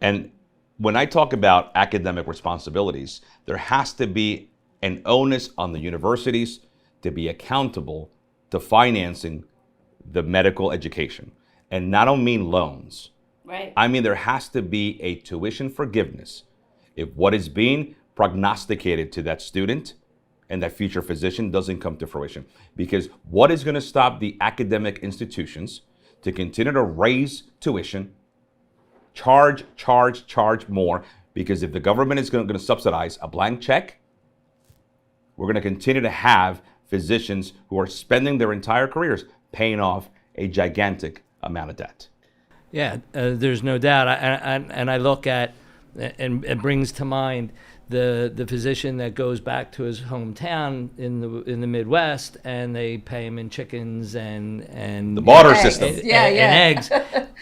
And when I talk about academic responsibilities, there has to be an onus on the universities to be accountable to financing the medical education. And I don't mean loans. Right. I mean, there has to be a tuition forgiveness if what is being prognosticated to that student and that future physician doesn't come to fruition. Because what is going to stop the academic institutions to continue to raise tuition, charge more? Because if the government is going to subsidize a blank check, we're going to continue to have physicians who are spending their entire careers paying off a gigantic amount of debt. Yeah, there's no doubt. And I look at, and it brings to mind the physician that goes back to his hometown in the Midwest, and they pay him in chickens and the barter eggs. system, and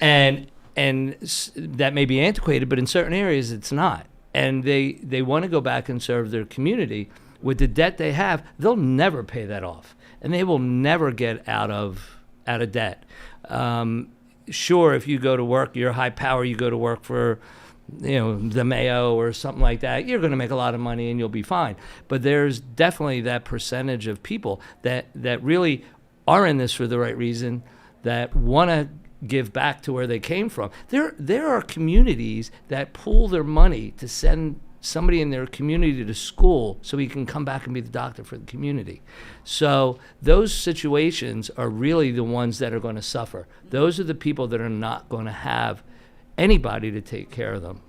eggs, and that may be antiquated, but in certain areas it's not. And they want to go back and serve their community. With the debt they have, they'll never pay that off, and they will never get out of debt. Sure, if you go to work, you're high power, you go to work for the Mayo or something like that, you're going to make a lot of money and you'll be fine. But there's definitely that percentage of people that really are in this for the right reason, that want to give back to where they came from. There are communities that pool their money to send somebody in their community to school so he can come back and be the doctor for the community. So those situations are really the ones that are going to suffer. Those are the people that are not going to have anybody to take care of them.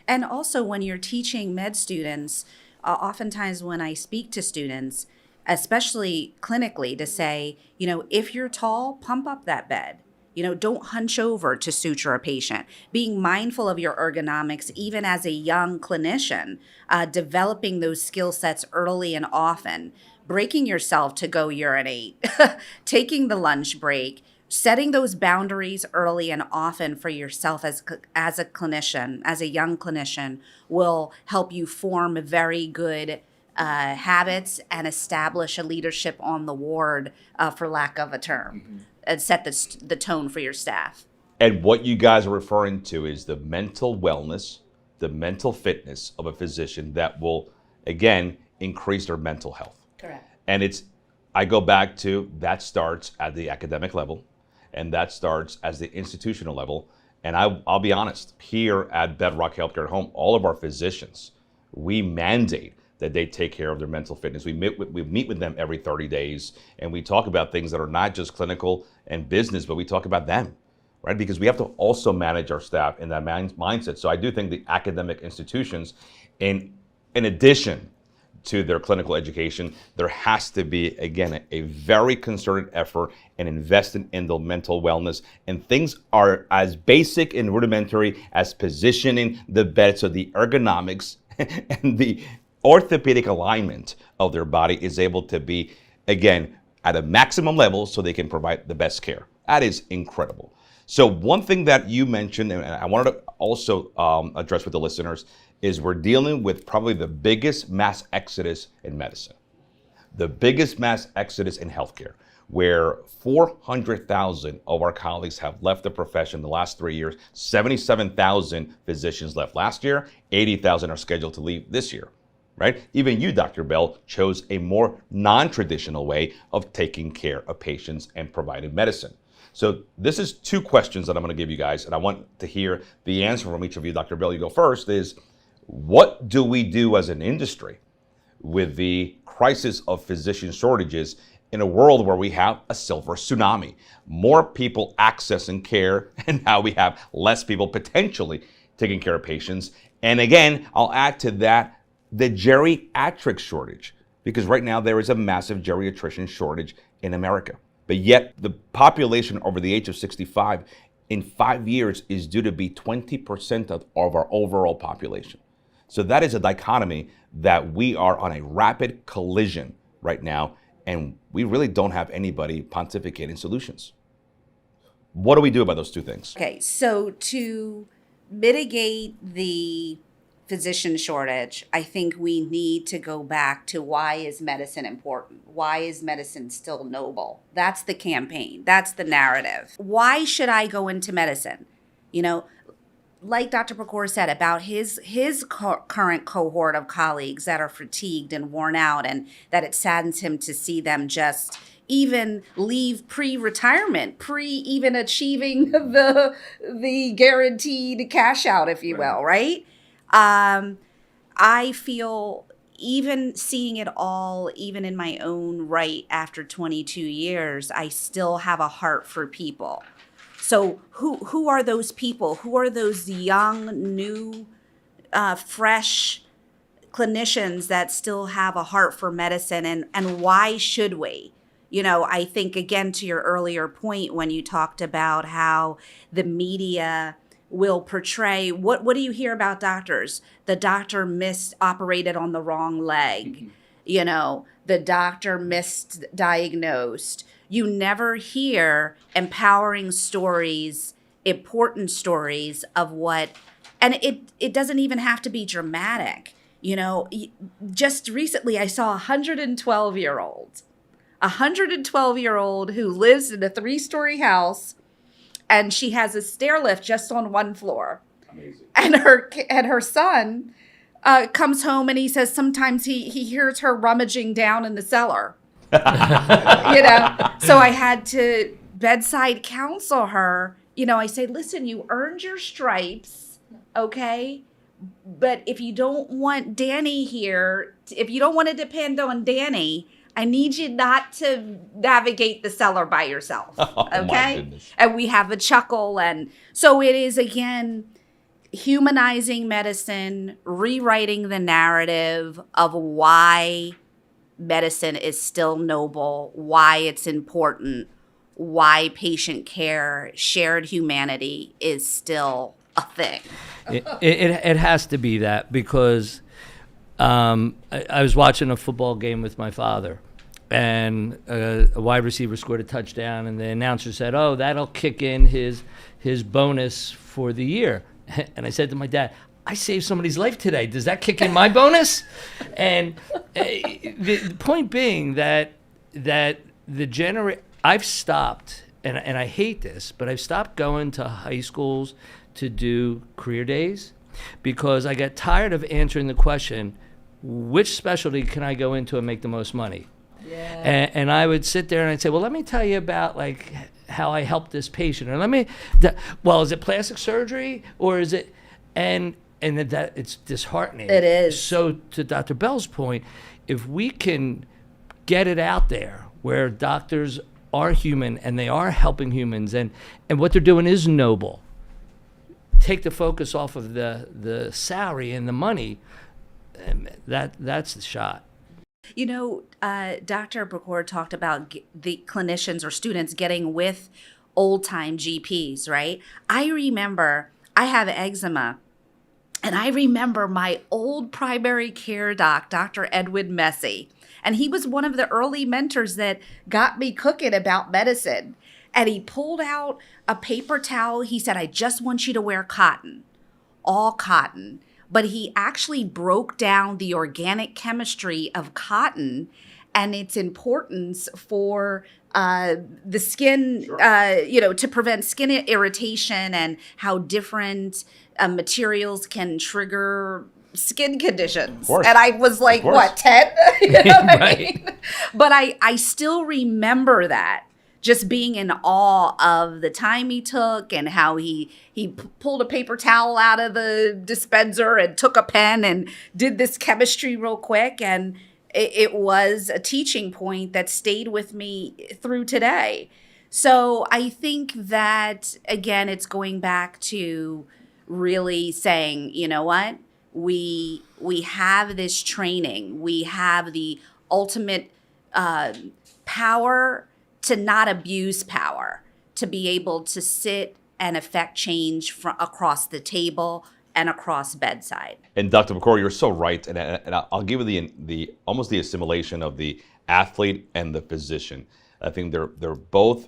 And also when you're teaching med students, oftentimes when I speak to students, especially clinically, to say, if you're tall, pump up that bed. Don't hunch over to suture a patient. Being mindful of your ergonomics, even as a young clinician, developing those skill sets early and often, breaking yourself to go urinate, taking the lunch break, setting those boundaries early and often for yourself as a clinician, as a young clinician, will help you form very good habits and establish a leadership on the ward, for lack of a term, and set the tone for your staff. And what you guys are referring to is the mental wellness, the mental fitness of a physician that will, again, increase their mental health. Correct. And it's I go back to that starts at the academic level, and that starts as the institutional level. And I'll be honest, here at Bedrock Healthcare at Home, all of our physicians, we mandate that they take care of their mental fitness. We meet with them every 30 days, and we talk about things that are not just clinical and business, but we talk about them, right? Because we have to also manage our staff in that mindset. So I do think the academic institutions, in addition to their clinical education, there has to be, again, a very concerted effort and investing in the mental wellness. And things are as basic and rudimentary as positioning the bed so the ergonomics and the orthopedic alignment of their body is able to be, again, at a maximum level so they can provide the best care. That is incredible. So one thing that you mentioned, and I wanted to also address with the listeners, is we're dealing with probably the biggest mass exodus in medicine, the biggest mass exodus in healthcare, where 400,000 of our colleagues have left the profession in the last 3 years. 77,000 physicians left last year. 80,000 are scheduled to leave this year, right? Even you, Dr. Bell, chose a more non-traditional way of taking care of patients and providing medicine. So this is 2 questions that I'm going to give you guys, and I want to hear the answer from each of you. Dr. Bell, you go first. Is what do we do as an industry with the crisis of physician shortages in a world where we have a silver tsunami? More people accessing care, and now we have less people potentially taking care of patients. And again, I'll add to that the geriatric shortage, because right now there is a massive geriatrician shortage in America. But yet the population over the age of 65 in 5 years is due to be 20% of our overall population. So that is a dichotomy that we are on a rapid collision right now, and we really don't have anybody pontificating solutions. What do we do about those 2 things? Okay, so to mitigate the physician shortage, I think we need to go back to why is medicine important? Why is medicine still noble? That's the campaign. That's the narrative. Why should I go into medicine? You know, like Dr. Pecora said about his current cohort of colleagues that are fatigued and worn out, and that it saddens him to see them just even leave pre-retirement, even achieving the guaranteed cash out, if you will, right? I feel, even seeing it all, even in my own right after 22 years, I still have a heart for people. So who are those people? Who are those young, new, fresh clinicians that still have a heart for medicine, and why should we? You know, I think, again, to your earlier point when you talked about how the media will portray, what do you hear about doctors? The doctor operated on the wrong leg. You know, the doctor misdiagnosed. You never hear empowering stories, important stories of what, and it doesn't even have to be dramatic. You know, just recently I saw a 112-year-old who lives in a 3-story house, and she has a stair lift just on 1 floor. Amazing. And her son comes home, and he says sometimes he hears her rummaging down in the cellar. You know, so I had to bedside counsel her. You know, I say, listen, you earned your stripes, okay? But if you don't want Danny here, if you don't want to depend on Danny, I need you not to navigate the cellar by yourself, okay? And we have a chuckle. And so it is, again, humanizing medicine, rewriting the narrative of why medicine is still noble, why it's important, why patient care, shared humanity is still a thing. It has to be that, because I was watching a football game with my father, and a wide receiver scored a touchdown, and the announcer said, "Oh, that'll kick in his bonus for the year." And I said to my dad, "I saved somebody's life today. Does that kick in my bonus?" And the point being that I've stopped, and I hate this, but I've stopped going to high schools to do career days, because I got tired of answering the question, which specialty can I go into and make the most money? And I would sit there and I'd say, well, let me tell you about like how I helped this patient, or well, is it plastic surgery or is it, and that it's disheartening. It is. So to Dr. Bell's point, if we can get it out there where doctors are human and they are helping humans and what they're doing is noble, take the focus off of the salary and the money, that's the shot. You know, Dr. Pecora talked about the clinicians or students getting with old-time GPs, right? I remember I have eczema, and I remember my old primary care doc, Dr. Edwin Messy, and he was one of the early mentors that got me cooking about medicine. And he pulled out a paper towel. He said, I just want you to wear cotton, all cotton. But he actually broke down the organic chemistry of cotton and its importance for the skin, to prevent skin irritation, and how different materials can trigger skin conditions. And I was like, what, 10? You know what I mean? But I still remember that. Just being in awe of the time he took and how he pulled a paper towel out of the dispenser and took a pen and did this chemistry real quick. And it was a teaching point that stayed with me through today. So I think that, again, it's going back to really saying, you know what? We have this training. We have the ultimate power to not abuse power, to be able to sit and affect change across the table and across bedside. And Dr. Pecora, you're so right, and I'll give you the almost the assimilation of the athlete and the physician. I think they're both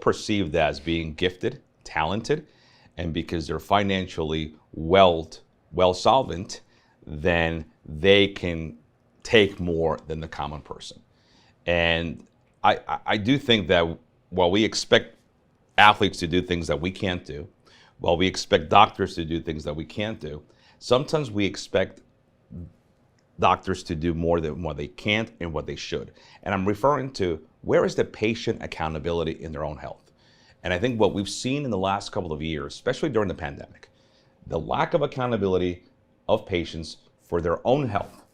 perceived as being gifted, talented, and because they're financially well solvent, then they can take more than the common person. And I do think that while we expect athletes to do things that we can't do, while we expect doctors to do things that we can't do, sometimes we expect doctors to do more than what they can't and what they should. And I'm referring to, where is the patient accountability in their own health? And I think what we've seen in the last couple of years, especially during the pandemic, the lack of accountability of patients for their own health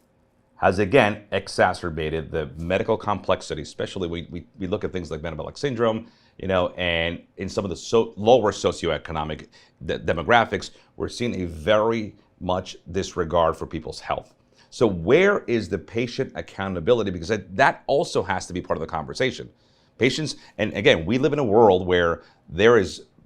has again exacerbated the medical complexity, especially we look at things like metabolic syndrome, and in some of the lower socioeconomic demographics, we're seeing a very much disregard for people's health. So where is the patient accountability? Because that also has to be part of the conversation. Patients, and again, we live in a world where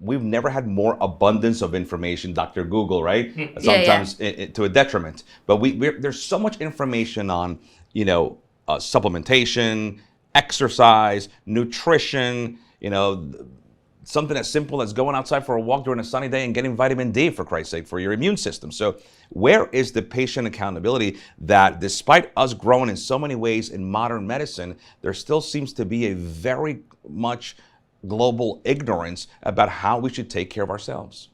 we've never had more abundance of information, Dr. Google, right? Sometimes to a detriment. But there's so much information on, supplementation, exercise, nutrition, something as simple as going outside for a walk during a sunny day and getting vitamin D, for Christ's sake, for your immune system. So where is the patient accountability that, despite us growing in so many ways in modern medicine, there still seems to be a very much global ignorance about how we should take care of ourselves?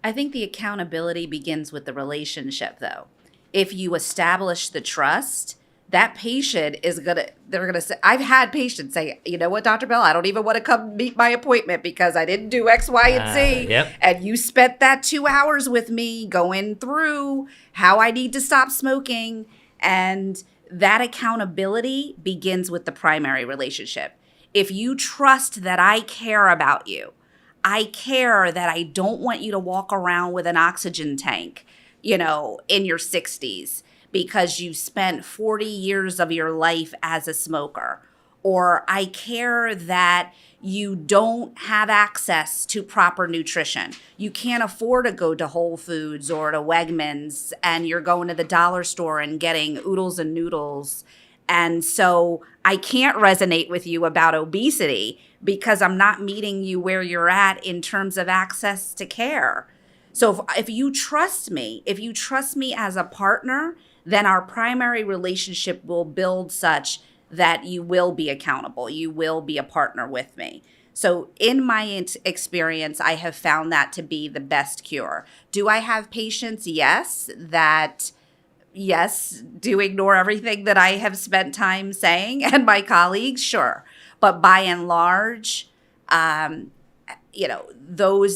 I think the accountability begins with the relationship, though. If you establish the trust, that patient they're gonna say, I've had patients say, you know what, Dr. Bell, I don't even want to come meet my appointment because I didn't do X, Y, and Z. Yep. And you spent that 2 hours with me going through how I need to stop smoking. And that accountability begins with the primary relationship. If you trust that I care about you, I care that I don't want you to walk around with an oxygen tank, in your 60s because you spent 40 years of your life as a smoker. Or I care that you don't have access to proper nutrition. You can't afford to go to Whole Foods or to Wegmans and you're going to the dollar store and getting oodles and noodles. And so I can't resonate with you about obesity because I'm not meeting you where you're at in terms of access to care. So if you trust me as a partner, then our primary relationship will build such that you will be accountable. You will be a partner with me. So in my experience, I have found that to be the best cure. Do I have patients? Yes, that yes, do ignore everything that I have spent time saying and my colleagues, sure. But by and large, those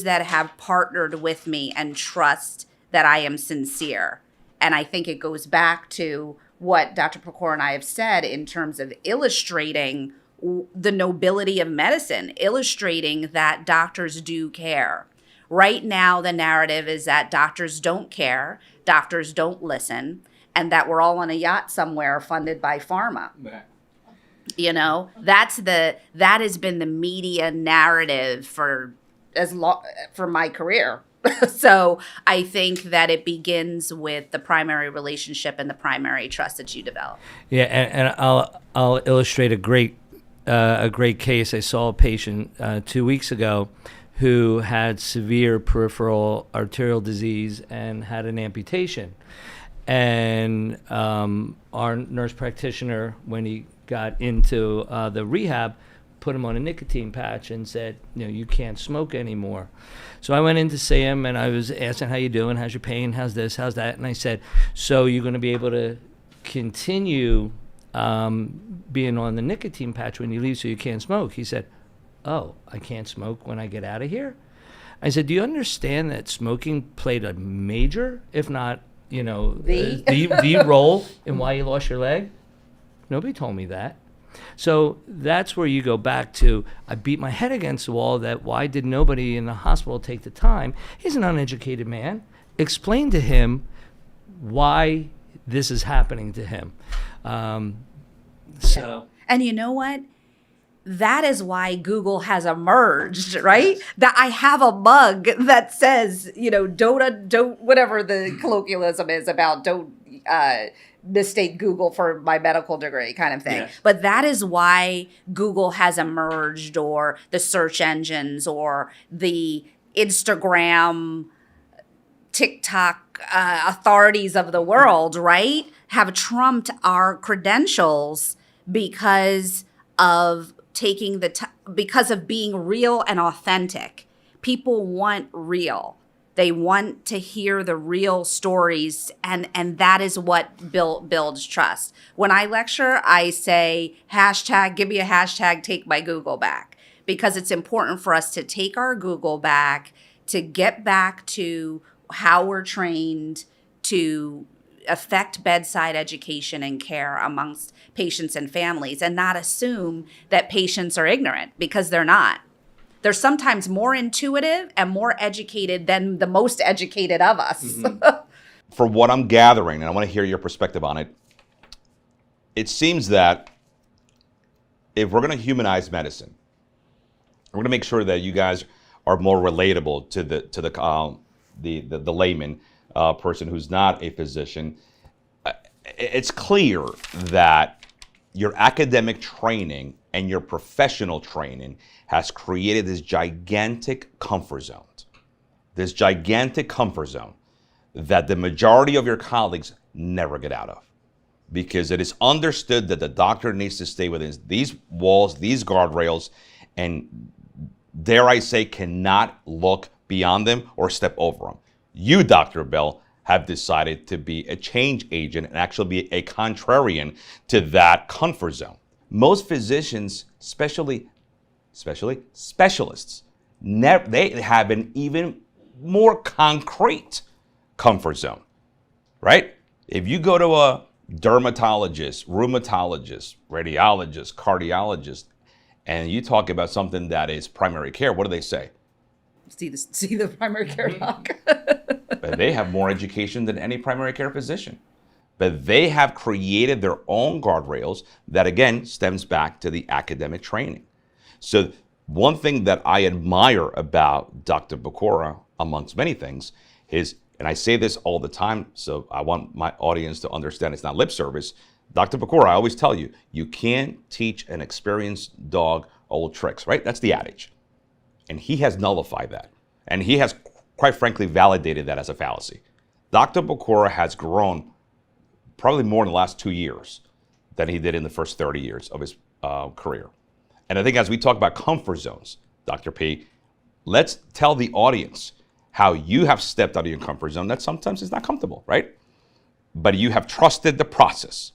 that have partnered with me and trust that I am sincere. And I think it goes back to what Dr. Pecora and I have said in terms of illustrating the nobility of medicine, illustrating that doctors do care. Right now, the narrative is that doctors don't care, doctors don't listen, and that we're all on a yacht somewhere funded by pharma. That has been the media narrative for my career. So I think that it begins with the primary relationship and the primary trust that you develop. Yeah, and I'll illustrate a great case. I saw a patient 2 weeks ago who had severe peripheral arterial disease and had an amputation. And our nurse practitioner, when he got into the rehab, put him on a nicotine patch and said, you can't smoke anymore. So I went in to see him, and I was asking, how you doing? How's your pain? How's this? How's that? And I said, so you're going to be able to continue being on the nicotine patch when you leave so you can't smoke? He said, oh, I can't smoke when I get out of here? I said, do you understand that smoking played a major, if not, the role in why you lost your leg? Nobody told me that. So that's where you go back to, I beat my head against the wall that why did nobody in the hospital take the time? He's an uneducated man. Explain to him why this is happening to him. And you know what? That is why Google has emerged, right? That I have a mug that says, don't, whatever the colloquialism is about, don't mistake Google for my medical degree kind of thing. Yes. But that is why Google has emerged, or the search engines, or the Instagram, TikTok authorities of the world, right, have trumped our credentials because of because of being real and authentic. People want real. They want to hear the real stories, and that is what builds trust. When I lecture, I say, give me a hashtag, take my Google back, because it's important for us to take our Google back, to get back to how we're trained to affect bedside education and care amongst patients and families, and not assume that patients are ignorant, because they're not. They're sometimes more intuitive and more educated than the most educated of us. Mm-hmm. For what I'm gathering, and I want to hear your perspective on it, it seems that if we're going to humanize medicine, we're going to make sure that you guys are more relatable to the layman person who's not a physician. It's clear that your academic training and your professional training has created this gigantic comfort zone. This gigantic comfort zone that the majority of your colleagues never get out of. Because it is understood that the doctor needs to stay within these walls, these guardrails, and dare I say, cannot look beyond them or step over them. You, Dr. Bell, have decided to be a change agent and actually be a contrarian to that comfort zone. Most physicians, especially specialists, they have an even more concrete comfort zone, right? If you go to a dermatologist, rheumatologist, radiologist, cardiologist, and you talk about something that is primary care, what do they say? See the primary care doc. But they have more education than any primary care physician. But they have created their own guardrails that, again, stems back to the academic training. So one thing that I admire about Dr. Pecora, amongst many things, is, and I say this all the time, so I want my audience to understand it's not lip service. Dr. Pecora, I always tell you, you can't teach an experienced dog old tricks, right? That's the adage. And he has nullified that. And he has, quite frankly, validated that as a fallacy. Dr. Pecora has grown probably more in the last 2 years than he did in the first 30 years of his career. And I think as we talk about comfort zones, Dr. P, let's tell the audience how you have stepped out of your comfort zone that sometimes is not comfortable, right? but you have trusted the process.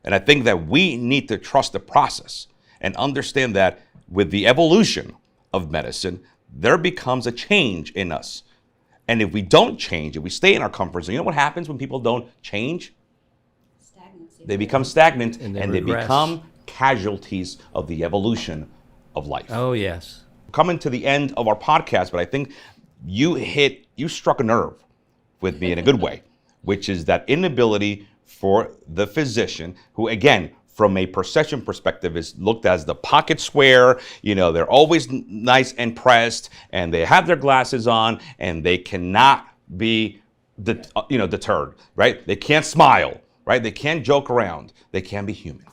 And I think that we need to trust the process and understand that with the evolution of medicine, there becomes a change in us. And if we don't change, if we stay in our comfort zone, you know what happens when people don't change? Stagnancy. They become stagnant And and they they regress. become casualties of the evolution of life. Oh, yes. Coming to the end of our podcast, but I think you struck a nerve with me in a good way, which is that inability for the physician who, again, from a procession perspective, is looked as the pocket square. They're always nice and pressed, and they have their glasses on, and they cannot be, deterred, right? They can't smile, right? They can't joke around. They can't be human.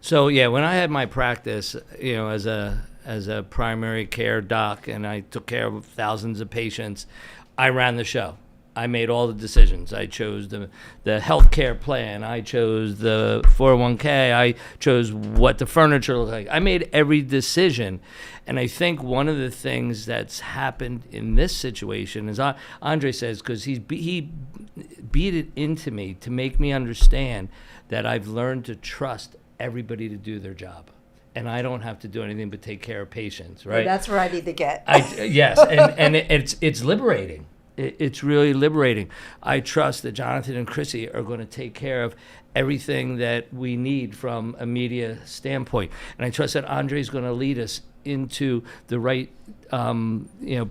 So yeah, when I had my practice, as a primary care doc, and I took care of thousands of patients, I ran the show. I made all the decisions. I chose the healthcare plan. I chose the 401k. I chose what the furniture looked like. I made every decision. And I think one of the things that's happened in this situation is Andre says, because he beat it into me to make me understand that I've learned to trust everybody to do their job. And I don't have to do anything but take care of patients, right? That's where I need to get. Yes, and it's liberating. It's really liberating. I trust that Jonathan and Chrissy are going to take care of everything that we need from a media standpoint. And I trust that Andre's going to lead us into the right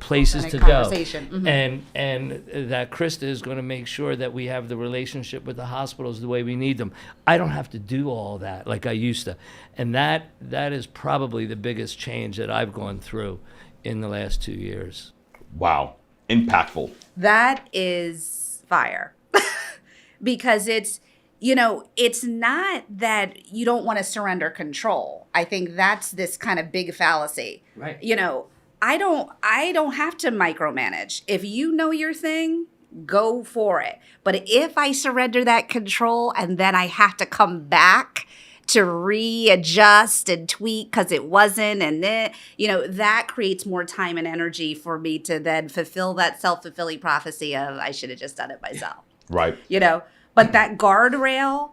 places to go. Conversation. Mm-hmm. And that Krista is going to make sure that we have the relationship with the hospitals the way we need them. I don't have to do all that like I used to. And that is probably the biggest change that I've gone through in the last 2 years. Wow. Impactful. That is fire. Because it's not that you don't want to surrender control. I think that's this kind of big fallacy. Right. I don't have to micromanage. If you know your thing, go for it. But if I surrender that control and then I have to come back to readjust and tweak because it wasn't, and then, that creates more time and energy for me to then fulfill that self-fulfilling prophecy of I should have just done it myself. Right. But that guardrail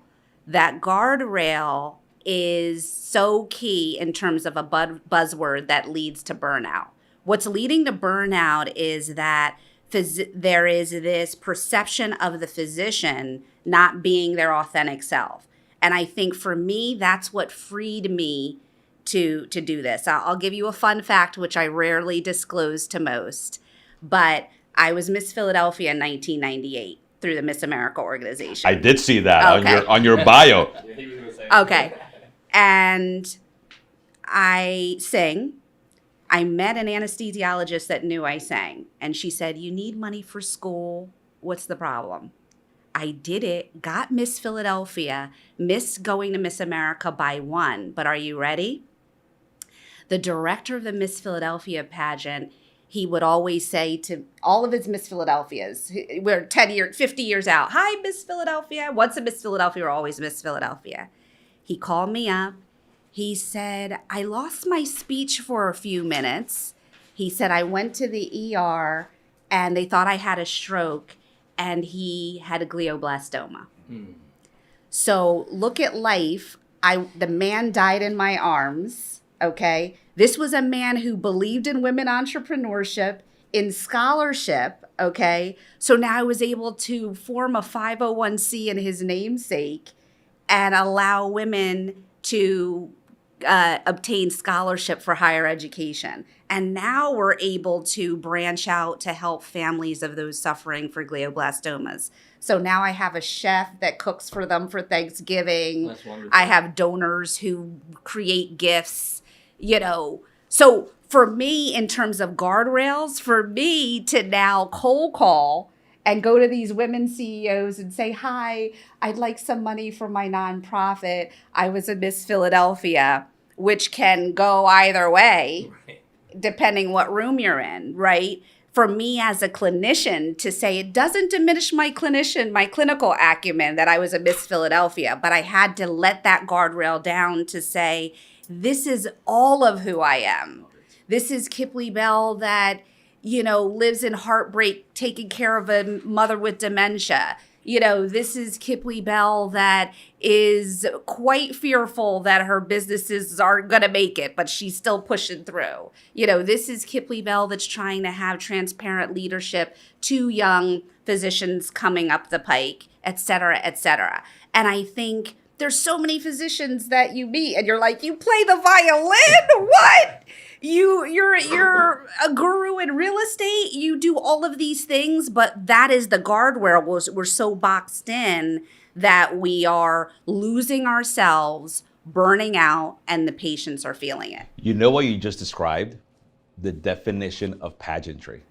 is so key in terms of a buzzword that leads to burnout. What's leading to burnout is that there is this perception of the physician not being their authentic self. And I think for me, that's what freed me to do this. I'll give you a fun fact, which I rarely disclose to most, but I was Miss Philadelphia in 1998 through the Miss America organization. I did see that on your bio. Okay. And I sang. I met an anesthesiologist that knew I sang. And she said, "You need money for school. What's the problem?" I did it, got Miss Philadelphia, missed going to Miss America by one. But are you ready? The director of the Miss Philadelphia pageant, he would always say to all of his Miss Philadelphias, we're 50 years out, "Hi, Miss Philadelphia." Once a Miss Philadelphia, or always Miss Philadelphia. He called me up. He said, "I lost my speech for a few minutes." He said, "I went to the ER and they thought I had a stroke, and he had a glioblastoma." So look at life. The man died in my arms, okay? This was a man who believed in women entrepreneurship, in scholarship, okay? So now I was able to form a 501c in his namesake and allow women to obtain scholarship for higher education. And now we're able to branch out to help families of those suffering for glioblastomas. So now I have a chef that cooks for them for Thanksgiving. That's wonderful. I have donors who create gifts, So for me, in terms of guardrails, for me to now cold call and go to these women CEOs and say, "Hi, I'd like some money for my nonprofit. I was a Miss Philadelphia," which can go either way, depending what room you're in, right? For me as a clinician to say, it doesn't diminish my clinical acumen that I was a Miss Philadelphia, but I had to let that guardrail down to say, this is all of who I am. This is Kiplee Bell that, lives in heartbreak, taking care of a mother with dementia. This is Kiplee Bell that is quite fearful that her businesses aren't going to make it, but she's still pushing through. This is Kiplee Bell that's trying to have transparent leadership to young physicians coming up the pike, et cetera, et cetera. And I think there's so many physicians that you meet and you're like, you play the violin? What? You're a guru in real estate. You do all of these things, but that is the guardrail. We're so boxed in that we are losing ourselves, burning out, and the patients are feeling it. You know what you just described? The definition of pageantry.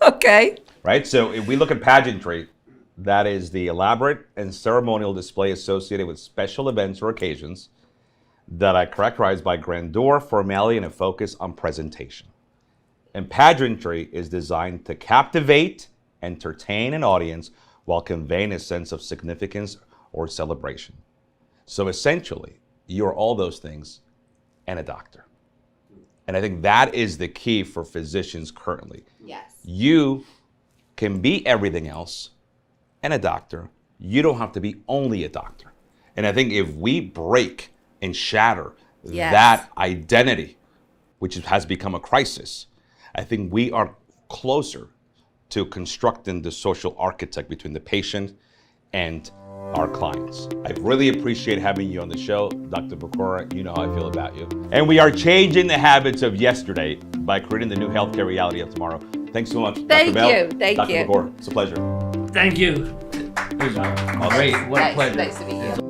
Okay. Right? So if we look at pageantry, that is the elaborate and ceremonial display associated with special events or occasions that are characterized by grandeur, formality, and a focus on presentation. And pageantry is designed to captivate, entertain an audience while conveying a sense of significance or celebration. So essentially, you're all those things and a doctor. And I think that is the key for physicians currently. Yes. You can be everything else and a doctor. You don't have to be only a doctor. And I think if we break and shatter that identity, which has become a crisis, I think we are closer to constructing the social architect between the patient and our clients. I really appreciate having you on the show, Dr. Pecora. You know how I feel about you. And we are changing the habits of yesterday by creating the new healthcare reality of tomorrow. Thanks so much, Dr. Bell. Thank you. Dr. Pecora, it's a pleasure. Thank you. Great. What a pleasure. Nice to meet you.